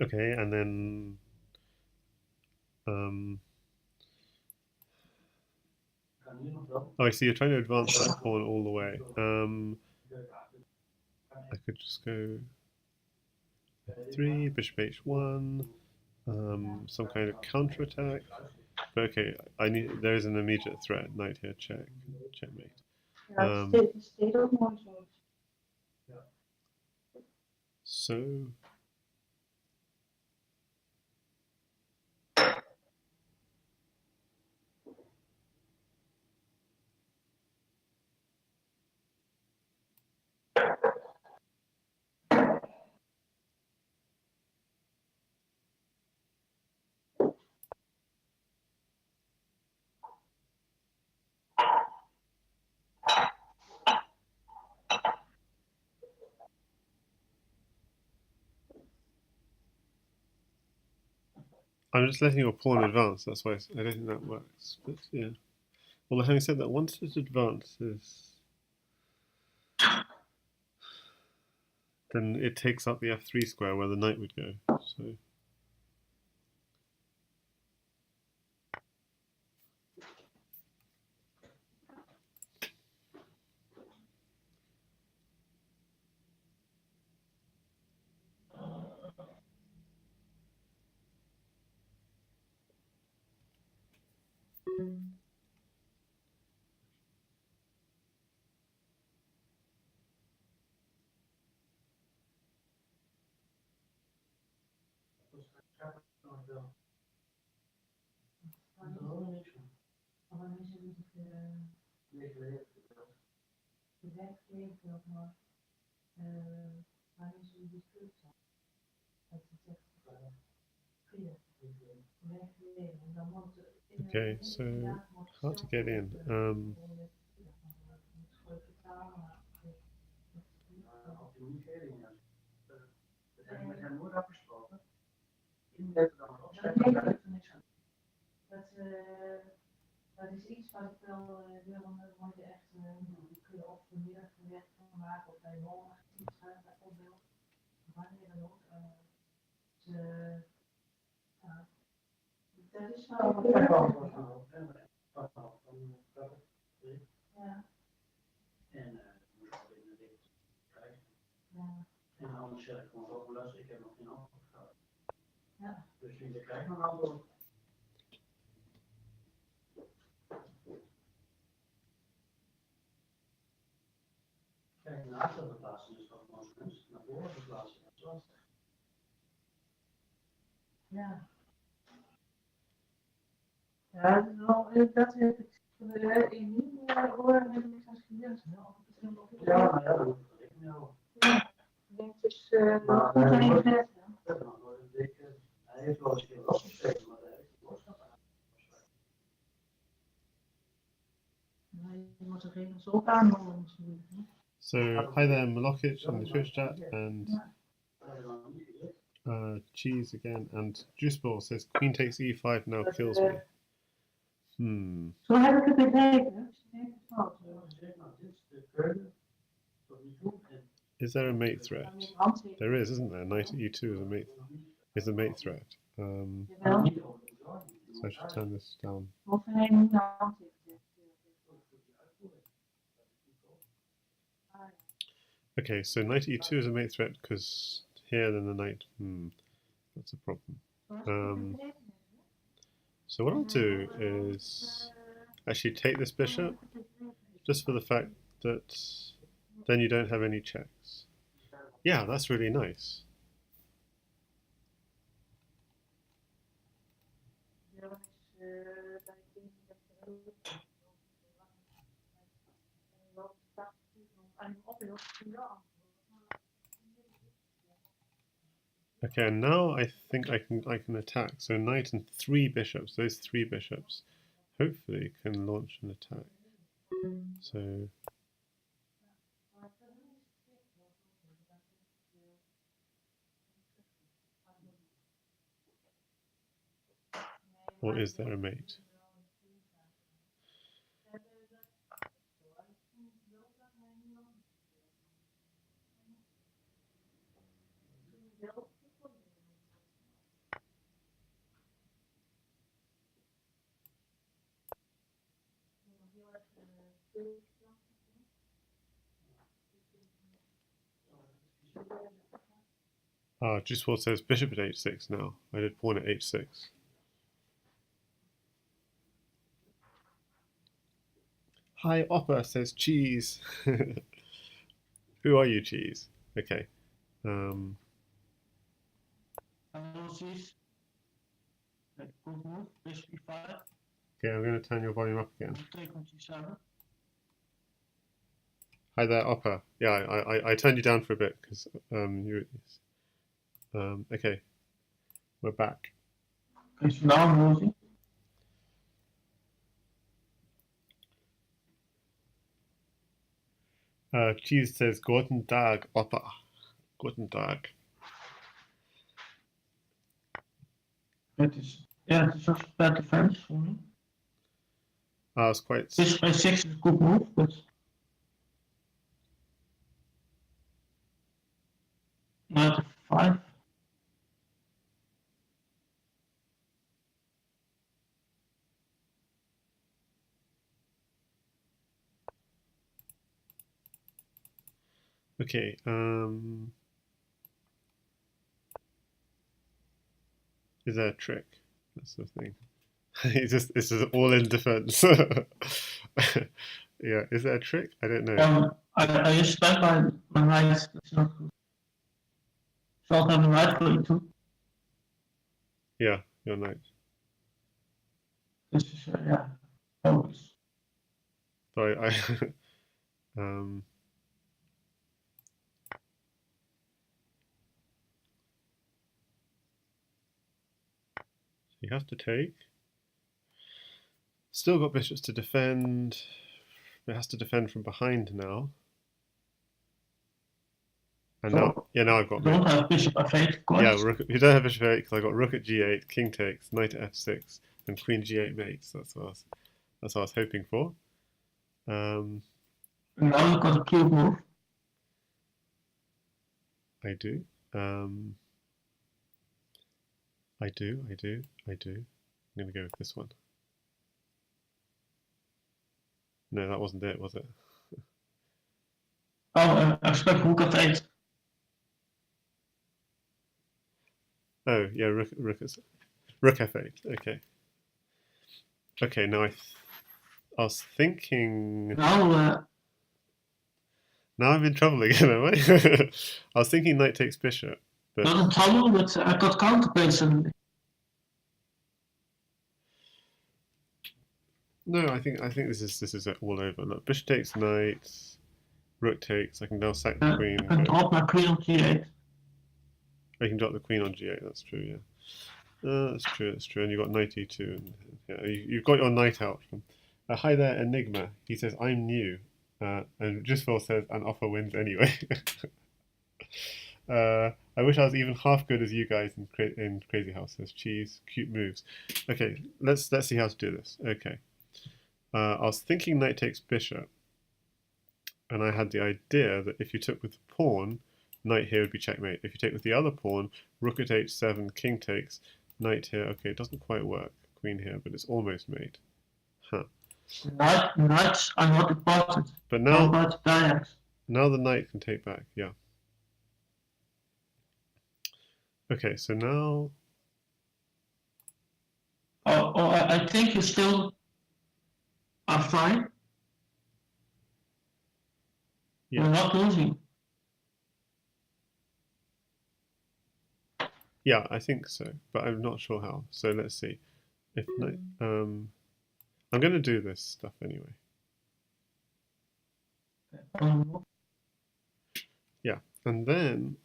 Okay, and then oh, I see. You're trying to advance that pawn all the way. I could just go f3, bishop h1, some kind of counterattack. But okay, I need. There is an immediate threat. Knight here, checkmate. So I'm just letting your pawn advance. That's why I don't think that works. But yeah. Although having said that, once it advances, then it takes up the f3 square where the knight would go. So. Okay, so how to get in? So hi there, Malokic in the Twitch chat, and Cheese again, and Juiceball says Queen takes e5 now kills me. Zo heb ik het begrepen. Is there a mate threat? There is, isn't there? Knight e2 is a mate threat. So I should turn this down. Okay, so knight e2 is a mate threat because here then the knight. That's a problem. So what I'll do is actually take this bishop, just for the fact that then you don't have any checks. Yeah, that's really nice. Okay, and now I think I can attack. So knight and 3 bishops. Those 3 bishops, hopefully, can launch an attack. So or is there a mate? Juiceball says bishop at h6 now. I did pawn at h6. Hi, Opper says cheese. Who are you, cheese? Okay. Okay, I'm going to turn your volume up again. Hi there, Opper. Yeah, I turned you down for a bit because you. Okay, we're back. is now losing. Cheese says Guten Tag, Opper. Guten Tag. It is, yeah, it's just bad defense for me. It's quite. Bishop a6 is a good move, but knight f5. Okay. Is there a trick? That's the thing. This is all in defense. Yeah, is there a trick? I don't know. I just spent my knight. That's not good. Short on the right for e2. Yeah, your knight. This is, always. So I um, you have to take. Still got bishops to defend. It has to defend from behind now. And now, So yeah, now I've got you don't mate. have bishop f8, of course. Yeah, you don't have bishop 8 because I got rook at g8, king takes, knight at f6, and queen g8 mates. That's what I was hoping for. And now you got a cube move. I do. I do. I'm gonna go with this one. No, that wasn't it, was it? Oh, I expect rook f8. Oh, yeah, rook f8. Okay. Okay, now I was thinking. Now, Now I'm in trouble again, am I? I was thinking knight takes bishop, but not in trouble, but I got counterplays and no, I think this is all over. Look, bishop takes knight, rook takes. I can now sack the I queen. can But drop my queen on g8. I can drop the queen on g8. That's true. Yeah, that's true. That's true. And you got knight e2, and yeah, you've got your knight out. Hi there, Enigma. He says I'm new, and Jusfil says an offer wins anyway. I wish I was even half good as you guys in Crazyhouse. Says cheese, cute moves. Okay, let's see how to do this. Okay, I was thinking knight takes bishop, and I had the idea that if you took with the pawn, knight here would be checkmate. If you take with the other pawn, rook at h7, king takes, knight here. Okay, it doesn't quite work. Queen here, but it's almost mate. Huh. Knights are not important. But How now about diagonals? the knight can take back. Yeah. Okay, so now. Oh, I think you still are fine. Yeah. You're not losing. Yeah, I think so, but I'm not sure how. So let's see. If knight, I'm going to do this stuff anyway. Yeah, and then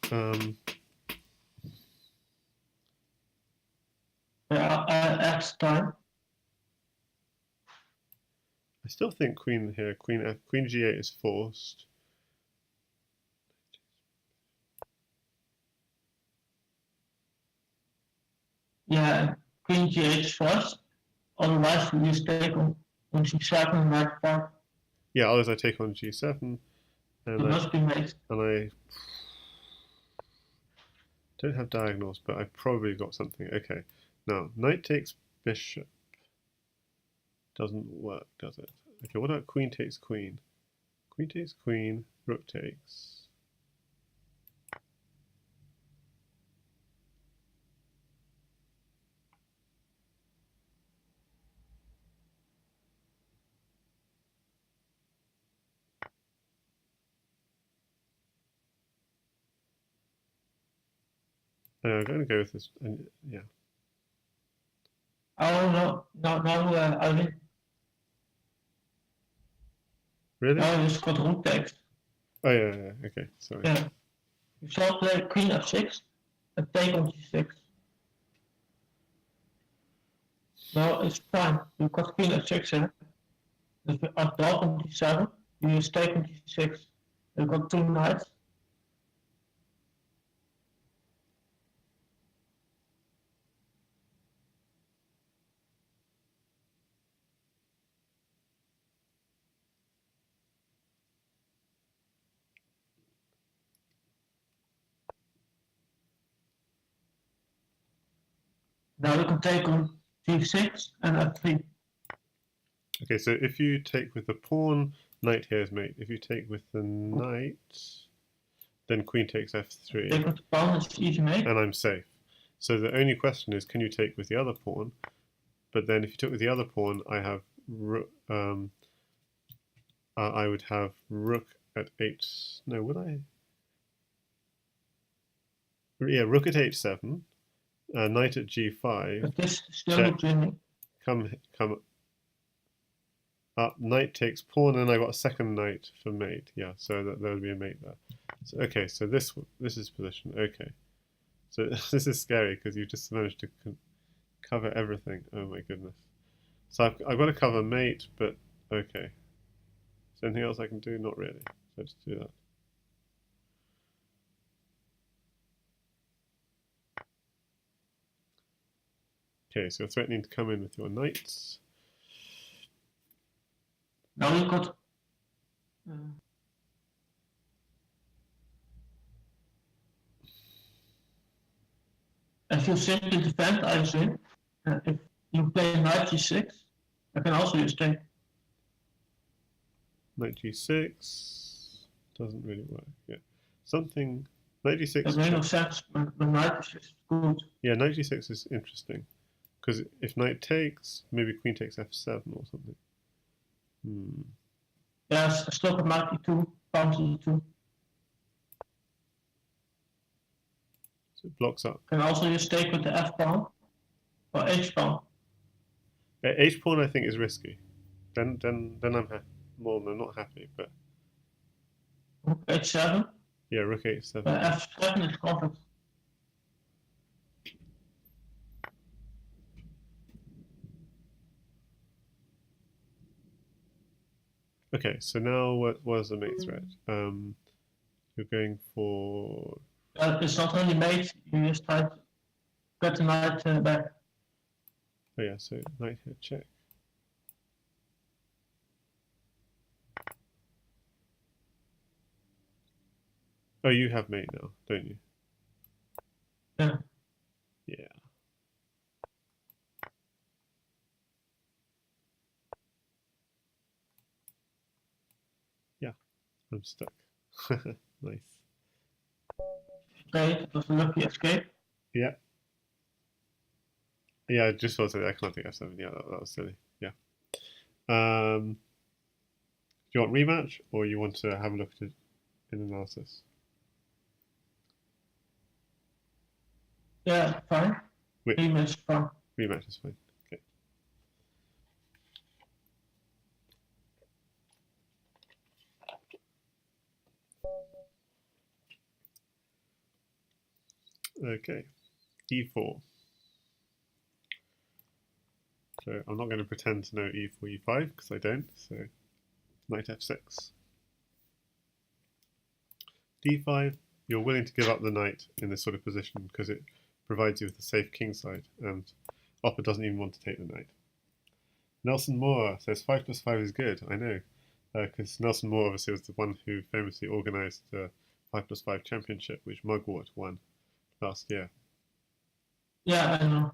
X time. I still think queen here, queen g8 is forced. Yeah, queen g8 first. Otherwise, you stay on g7 and knight back. Yeah, otherwise I take on g7, It and must be made. I don't have diagonals, but I've probably got something. Okay, now knight takes bishop. Doesn't work, does it? Okay, what about queen takes queen? Queen takes queen, rook takes. I'm going to go with this. And, yeah. Oh no, I mean, Really? now you just got rook takes. Oh yeah. Okay, sorry. Yeah, you shall play queen f6 and take on g6. No, it's fine. You got queen f6 here. If you are dog on d7, you just take on g6. You got two knights. Now you can take on g6 and f3. Okay, so if you take with the pawn, knight here is mate. If you take with the knight, then queen takes f3. Take with the pawn, it's easy mate. And I'm safe. So the only question is, can you take with the other pawn? But then if you took with the other pawn, I have I would have rook at h. No, would I? Yeah, rook at h7. Knight at g5. But this still check. looks winning. Come up. Knight takes pawn, and I got a second knight for mate. Yeah, so there would be a mate there. So okay, so this is position. Okay, so this is scary because you just managed to cover everything. Oh my goodness. So I've got to cover mate, but okay. Is there anything else I can do? Not really. So let's do that. Okay, so you're threatening to come in with your knights. Now you got. If you simply defend, I assume. If you play knight g6, I can also use take. Knight g6 doesn't really work. Yeah, something. Knight g6. It makes no sense, but the knight is good. Yeah, knight g6 is interesting because if knight takes, maybe queen takes f7 or something. Yes, still got knight e2, pawn e2. So it blocks up. Can also use take with the f pawn or h pawn. H pawn I think is risky. Then I'm happy. Well, no, not happy, but Rook h7. Yeah, rook h7. f7 is covered. Okay, so now what was the mate threat? You're going for. It's not only mate, you just try to get the knight back. Oh yeah, so knight here check. Oh, you have mate now, don't you? Yeah. Yeah. Yeah, I'm stuck. Nice. Okay, it was a lucky escape. Yeah. Yeah, I just thought I can't take f7. Yeah, that was silly. Yeah. Do you want rematch or you want to have a look at it in analysis? Yeah, fine. Wait. Rematch fine. Rematch is fine. Okay. Okay. E4. So I'm not going to pretend to know e4, e5 because I don't. So knight f6. d5. You're willing to give up the knight in this sort of position because it provides you with a safe kingside, and Opper doesn't even want to take the knight. Nelson Moore says 5+5 is good. I know, because Nelson Moore obviously was the one who famously organised the 5+5 championship, which Mugwort won last year. Yeah, I know.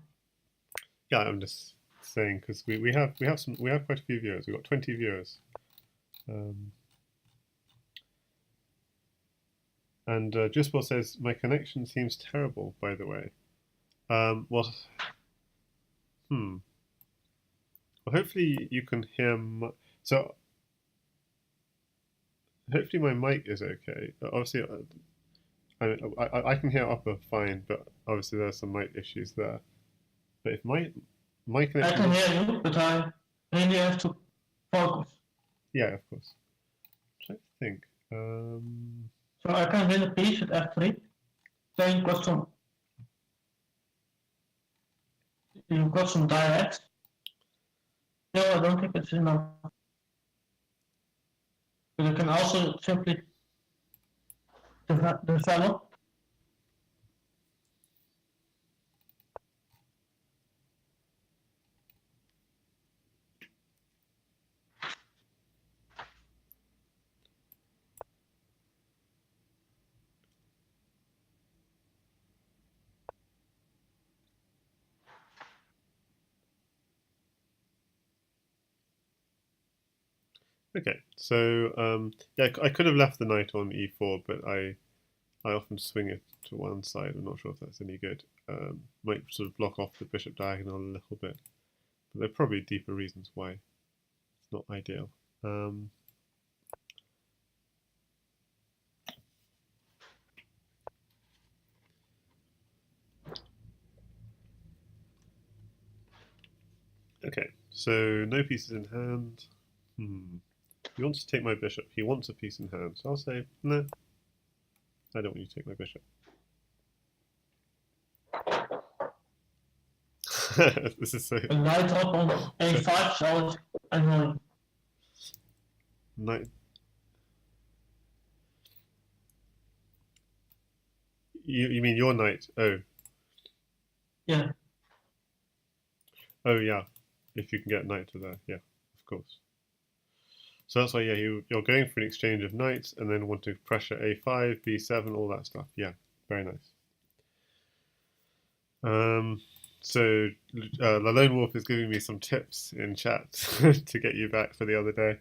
Yeah, I'm just saying because we have quite a few viewers. We've got 20 viewers. And Juspel says, my connection seems terrible, by the way. Well, hopefully you can hear so hopefully my mic is okay. Obviously, I can hear Upper fine, but obviously there's some mic issues there. But if my connection... I can hear you, but I really have to focus. Yeah, of course. I'm trying to think. So I can win a piece at f3. Then you've got some directs. No, I don't think it's enough. But you can also simply develop. Okay, so yeah, I could have left the knight on e4, but I often swing it to one side. I'm not sure if that's any good. Might sort of block off the bishop diagonal a little bit. But there are probably deeper reasons why it's not ideal. Okay, so no pieces in hand. He wants to take my bishop. He wants a piece in hand. So I'll say, no, I don't want you to take my bishop. This is so... A knight up on a5 is always annoying. Knight... You mean your knight? Oh. Yeah. Oh, yeah. If you can get knight to there. Yeah, of course. So that's why, yeah, you're going for an exchange of knights and then want to pressure a5, b7, all that stuff. Yeah, very nice. So the Lone Wolf is giving me some tips in chat to get you back for the other day.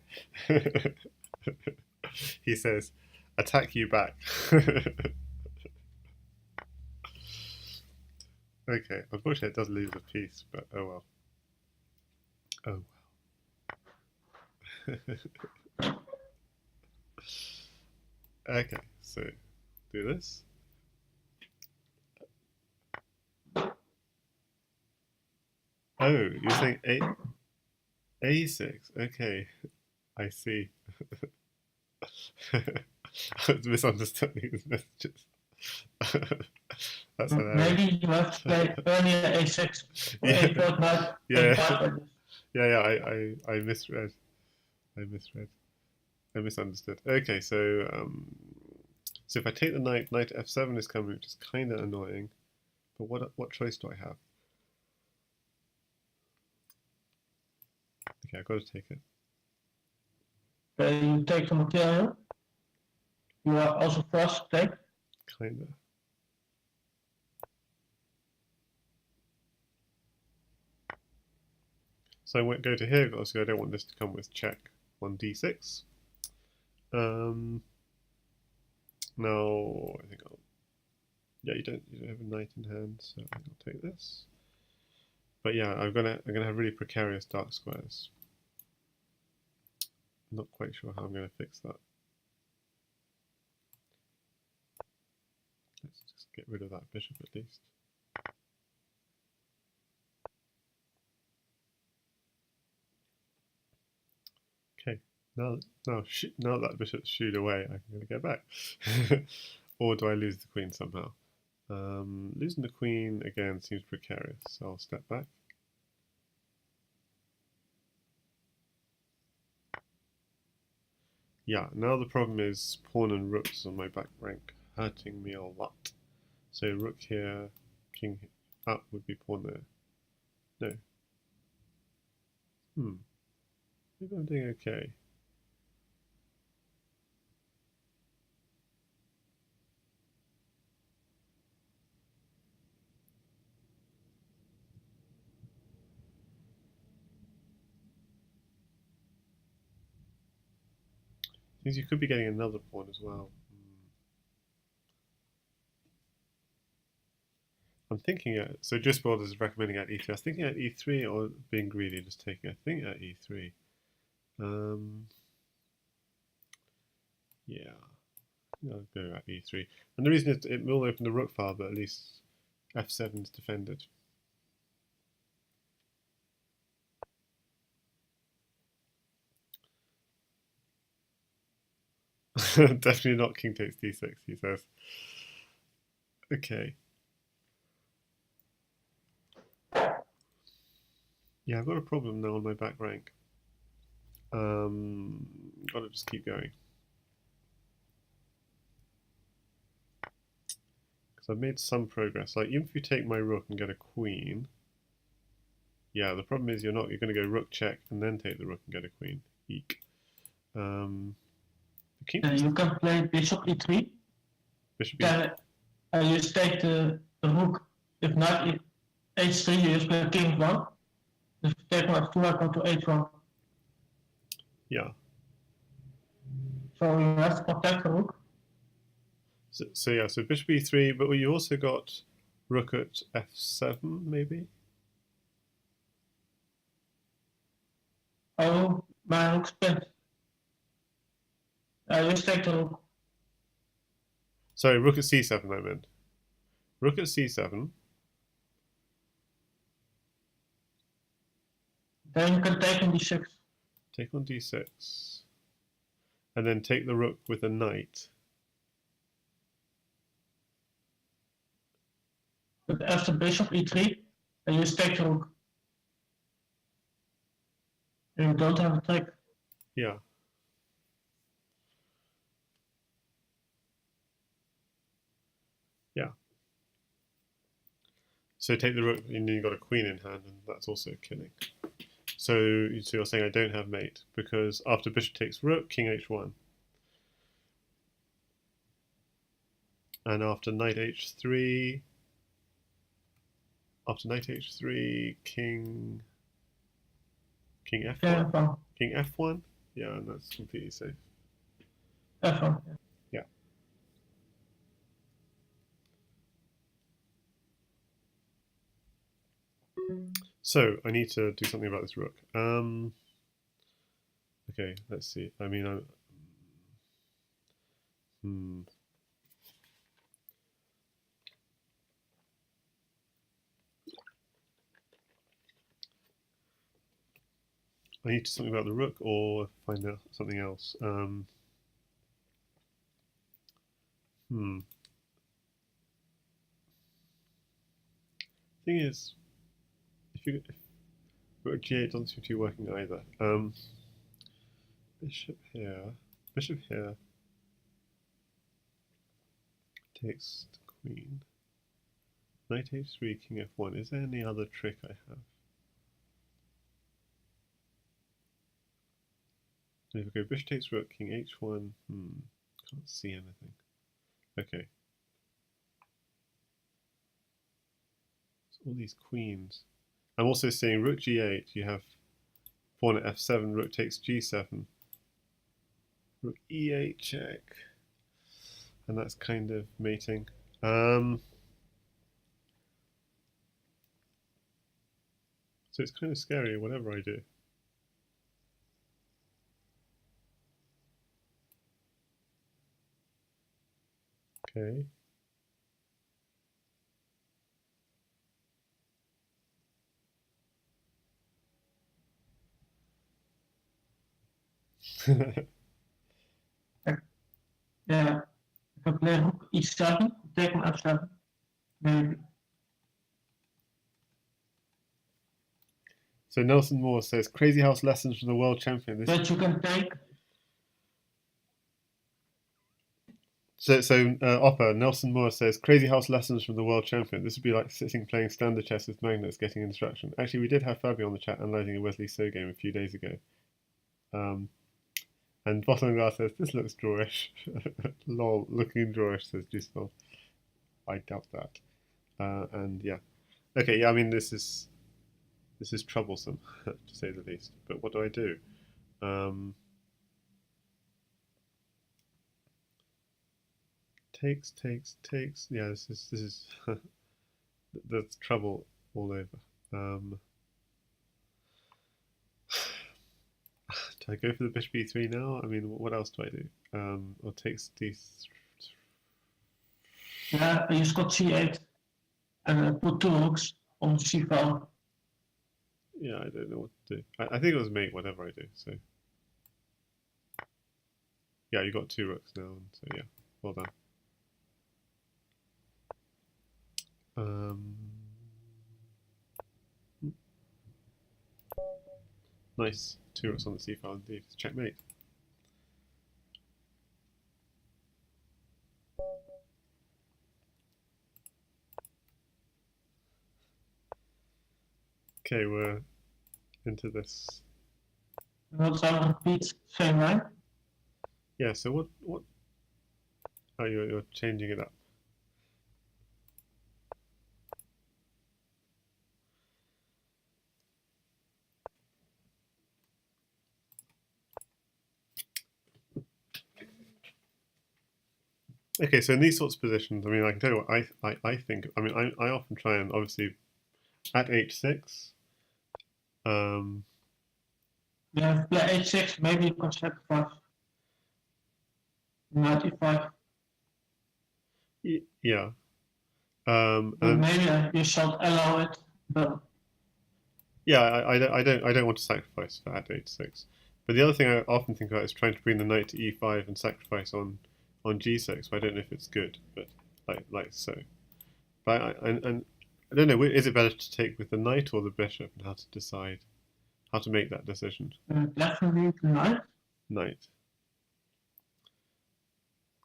He says, attack you back. Okay, unfortunately it does lose a piece, but oh well. Oh well. Okay, so do this. Oh, you're saying a6. Okay, I see. I was misunderstanding his messages. That's hilarious. Maybe you have to play earlier a6 or Yeah, a4 knight yeah, a5 like this. yeah. I misread. I misread. I misunderstood. Okay, so if I take the knight, knight f7 is coming, which is kind of annoying. But what choice do I have? Okay, I've got to take it. Okay, you take the material. You are also forced to take. Kinda. So I won't go to here, obviously I don't want this to come with check on d6. Now I think I'll... Yeah, you don't have a knight in hand, so I'll take this. But yeah, I'm gonna have really precarious dark squares. I'm not quite sure how I'm gonna fix that. Let's just get rid of that bishop at least. Okay, now that bishop's shooed away, I'm gonna get back. Or do I lose the queen somehow? Losing the queen again seems precarious, so I'll step back. Yeah, now the problem is pawn and rooks on my back rank, hurting me a lot. So rook here, king up would be pawn there. No. Maybe I'm doing okay. Seems you could be getting another pawn as well. I'm thinking so Drisbold is recommending at e3. I was thinking at e3 or being greedy, just taking, I think at e3. Yeah, I'll go at e3. And the reason is it will open the rook file, but at least f7 is defended. Definitely not king takes d6, he says. Okay. Yeah, I've got a problem now on my back rank. Gotta just keep going. Because I've made some progress. Like, even if you take my rook and get a queen, yeah, the problem is you're going to go rook check and then take the rook and get a queen. Eek. You can play bishop e3. Bishop Then you just take the rook. If not h3, you just play king 1. If you take my f2, I go to h1. Yeah. So you have to protect the rook. So yeah, so bishop e3, but you also got rook at f7, maybe? Oh, my rook spins. Just take the rook. Sorry, rook at c7 I meant. Rook at c7. Then you can take on d6. Take on d6. And then take the rook with a knight. But after bishop e3, then you take the rook. And you don't have a take. Yeah. Yeah. So take the rook, and then you've got a queen in hand, and that's also killing. So you're saying I don't have mate, because after bishop takes rook, king h1. And after knight h3, king f1. Yeah, King f1? Yeah, and that's completely safe. f1. Yeah. So I need to do something about this rook. Okay, let's see. I mean, I need to do something about the rook or find out something else. Thing is, if rook g8 doesn't seem to be working either. Bishop here takes the queen. Knight h3, king f1. Is there any other trick I have? And if I go bishop takes rook, king h1, can't see anything. Okay. So all these queens. I'm also seeing rook g8, you have pawn at f7, rook takes g7, rook e8 check, and that's kind of mating. So it's kind of scary whatever I do. Okay. Yeah, I can play rook e7, take on f7, maybe. So Nelson Moore says, Crazyhouse lessons from the world champion. But you can take. So Opper, Nelson Moore says, Crazyhouse lessons from the world champion. This would be like sitting playing standard chess with Magnus, getting instruction. Actually, we did have Fabio on the chat analysing a Wesley So game a few days ago. And Bottom Glass says, this looks drawish. Lol, looking drawish, says Giselle. I doubt that. And yeah. Okay, yeah, I mean, this is troublesome, to say the least. But what do I do? Takes. Yeah, this is there's trouble all over. Do I go for the bishop e3 now? I mean, what else do I do? Or takes d. Yeah, you got c8 and put two rooks on c4. Yeah, I don't know what to do. I think it was mate whatever I do. So yeah, you got two rooks now, and so yeah, well done. Nice, two rooks on the c file indeed. Checkmate. Okay, we're into this. Not so repeat same line. Yeah. So what? Oh, you're changing it up. Okay, so in these sorts of positions, I mean, I can tell you what I think. I mean, I often try and obviously at h6. Yeah, play h6, maybe you can sacrifice. Knight e5. Yeah. But maybe you should allow it, but Yeah, I don't want to sacrifice for at h6. But the other thing I often think about is trying to bring the knight to e5 and sacrifice on g6. But I don't know if it's good, but like so. But I don't know. Is it better to take with the knight or the bishop, and how to decide how to make that decision? Definitely the knight. Knight,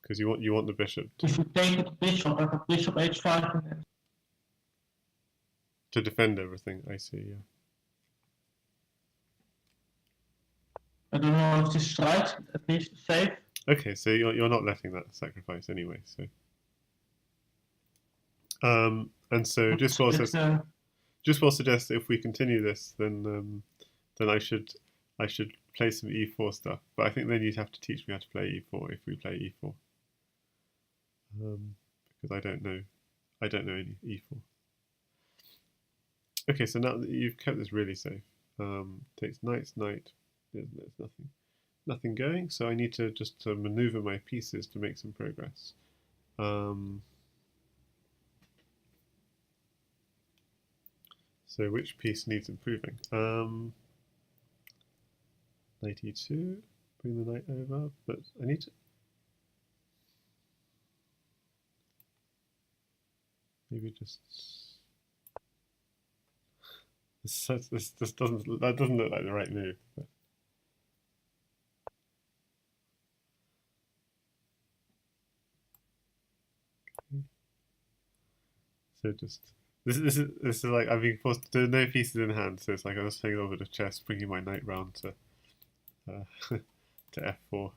because you want the bishop If you take the bishop, I have bishop h5 and then to defend everything. I see. Yeah. I don't know if this is right, at least safe. Okay, so you're not letting that sacrifice anyway. So and so just will suggest that if we continue this, then I should play some e4 stuff. But I think then you'd have to teach me how to play e4 if we play e4, because I don't know any e4. Okay, so now that you've kept this really safe, takes knight. There's nothing going. So I need to just maneuver my pieces to make some progress. So which piece needs improving? Knight e2, bring the knight over, but I need to. Maybe just. This doesn't look like the right move. But. So just this is like I'm being forced to no pieces in hand, so it's like I'm just playing a little bit of chess, bringing my knight round to to f4.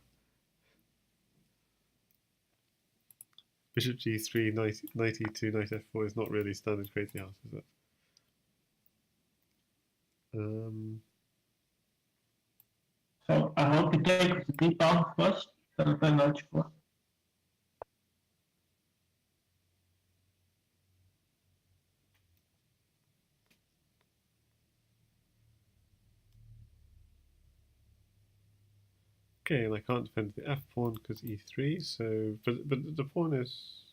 Bishop g3, knight e2, knight f4 is not really standard Crazyhouse, is it? So I hope you take the b pawn first, then I play knight e4. Okay, and I can't defend the f pawn because e3. So, but the pawn is.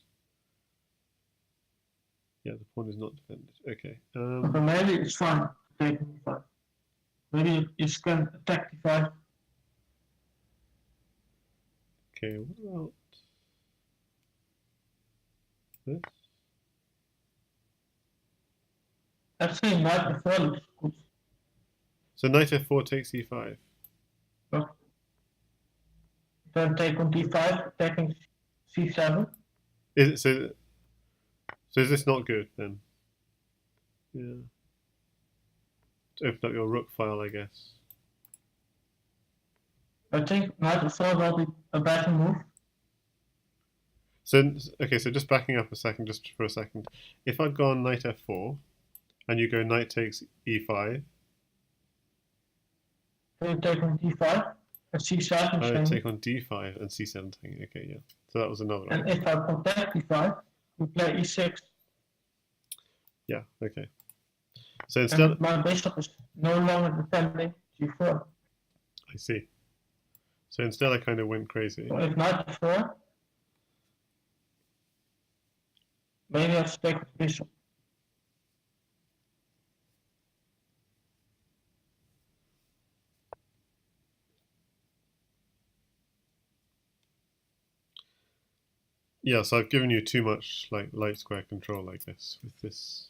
Yeah, the pawn is not defended. Okay. But maybe it's fine to take e5. Maybe you can attack d5. Okay, what about this? Actually, knight e4 looks good. So knight f4 takes e5. But then take on d5, attacking c7. Is it so? So is this not good then? Yeah. To open up your rook file, I guess. I think knight e4 will be a better move. So okay, so just backing up just for a second. If I'd gone knight f4, and you go knight takes e5. So you take on d5 and c7. I would take on d5 and c7 thing. Okay, yeah. So that was another. And if I protect d5, you play e6. Yeah. Okay. So instead, and my bishop is no longer defending g4. I see. So instead, I kind of went crazy. So if knight e4, maybe I have to take with bishop. Yeah, so I've given you too much like light square control, I guess, with this.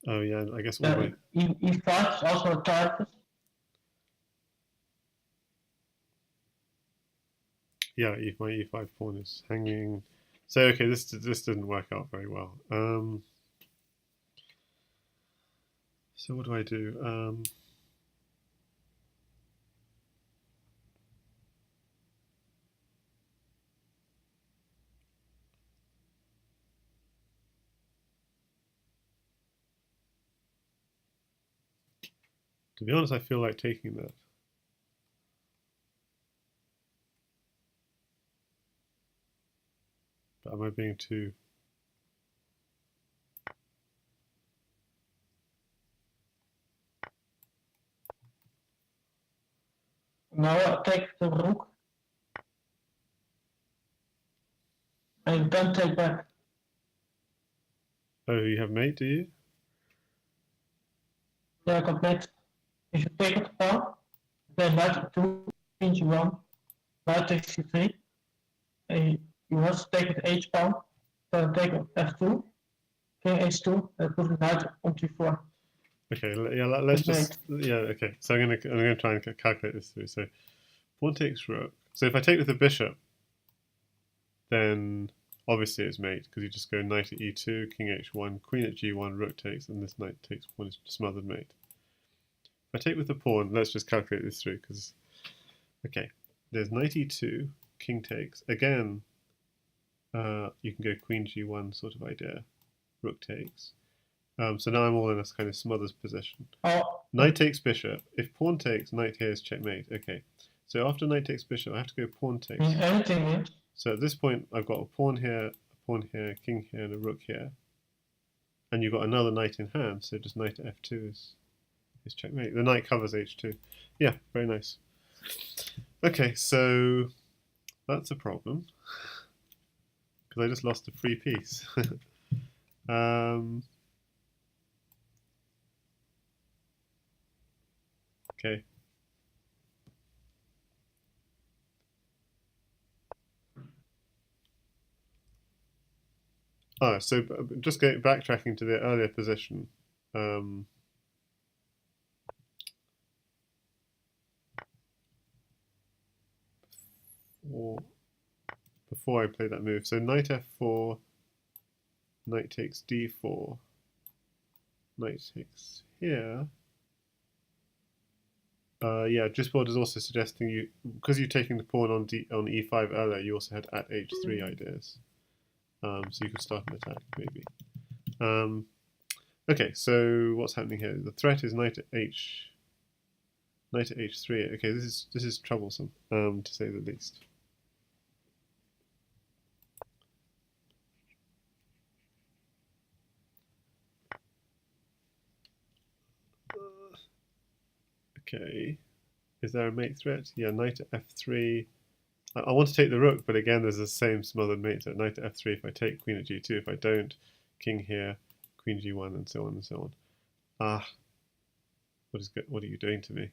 Oh yeah, I guess all my e5 is also a target. yeah, my e5 pawn is hanging. So okay, this didn't work out very well. So what do I do? To be honest, I feel like taking that. But am I being too... Now I take the rook. And then take back. Oh, you have mate, do you? Yeah, complete. If you take it pawn, play knight 2, queen g1, knight takes c3, and you want to take with h pawn, then take f2, king h2, and put the knight on g4. Okay, yeah, let's just okay. So I'm gonna try and calculate this through. So pawn takes rook. So if I take with the bishop, then obviously it's mate because you just go knight at e2, king h1, queen at g1, rook takes, and this knight takes pawn is smothered mate. If I take with the pawn, let's just calculate this through because okay, there's knight e2, king takes again. You can go queen g1 sort of idea, rook takes. So now I'm all in a kind of smothers position. Knight takes bishop. If pawn takes, knight here is checkmate. Okay. So after knight takes bishop, I have to go pawn takes. So at this point, I've got a pawn here, king here, and a rook here. And you've got another knight in hand, so just knight at f2 is checkmate. The knight covers h2. Yeah, very nice. Okay, so that's a problem. Because I just lost a free piece. Okay. Oh, so just backtracking to the earlier position. Before I play that move. So knight f4, knight takes d4, knight takes here. Yeah, Drisport is also suggesting you, because you're taking the pawn on e5 earlier, you also had at h3 ideas. So you could start an attack, maybe. Okay, so what's happening here? The threat is knight at h3. Okay, this is troublesome, to say the least. Okay, is there a mate threat? Yeah, knight at f3. I want to take the rook, but again, there's the same smothered mate. So knight at f3 if I take, queen at g2 if I don't, king here, queen g1, and so on and so on. Ah, what are you doing to me?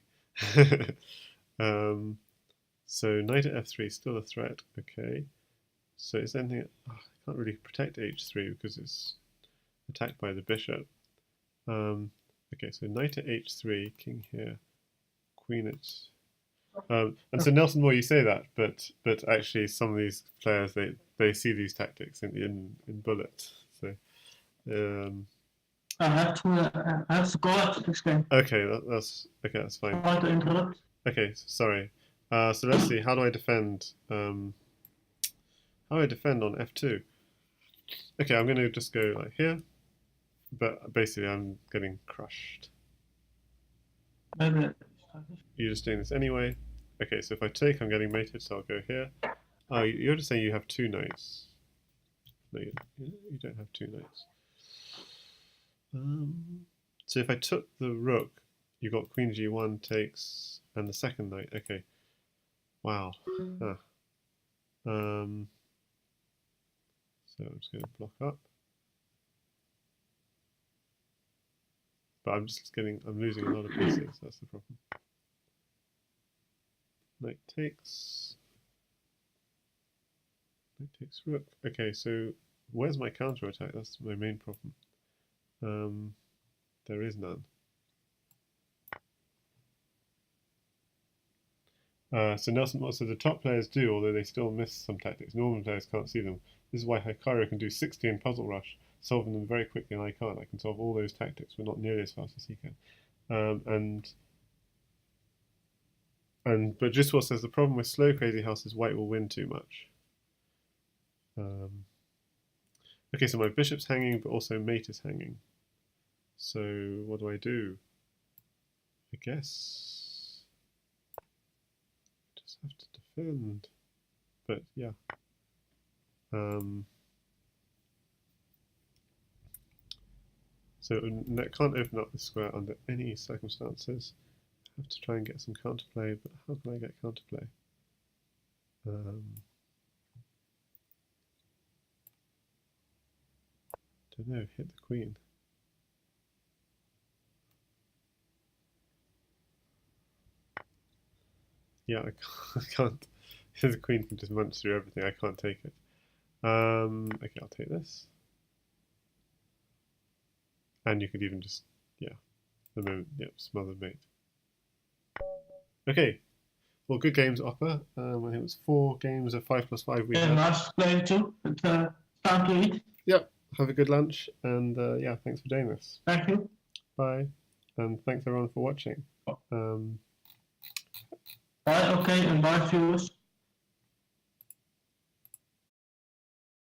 So knight at f3 is still a threat. Okay. So is there anything? I can't really protect h3 because it's attacked by the bishop. Okay, so knight at h3, king here, queen at. And so Nelson Moore, you say that, but actually some of these players they see these tactics in bullet. So I have to go after this game. Okay, that's fine. I want to interrupt. Okay, sorry. So let's see. How do I defend? How do I defend on f2? Okay, I'm going to just go like here, but basically I'm getting crushed. Maybe You're just doing this anyway. Okay, so if I take, I'm getting mated, so I'll go here. Oh, you're just saying you have two knights. No, you don't have two knights. So if I took the rook, you got queen g1 takes, and the second knight. Okay. Wow. So I'm just going to block up. But I'm losing a lot of pieces. That's the problem. Knight takes. Knight takes rook. Okay, so where's my counter attack? That's my main problem. There is none. So Nelson also the top players do, although they still miss some tactics. Normal players can't see them. This is why Hikaru can do 60 in Puzzle Rush, solving them very quickly, and I can't. I can solve all those tactics, but not nearly as fast as he can. But Jiswell says the problem with slow Crazyhouse is white will win too much. Okay, so my bishop's hanging, but also mate is hanging. So what do I do? I guess I just have to defend. But yeah. So I can't open up the square under any circumstances. I have to try and get some counterplay, but how can I get counterplay? Don't know, hit the queen. Yeah, I can't. The queen can just munch through everything. I can't take it. Okay, I'll take this. And you could even just, yeah, the moment, yeah, smother mate. Okay, well, good games, Opper. I think it was 4 games of 5+5 we had. Nice playing too. It's time to eat. Yep, have a good lunch, and yeah, thanks for doing this. Thank you. Bye, and thanks everyone for watching. Bye, okay, and bye, viewers.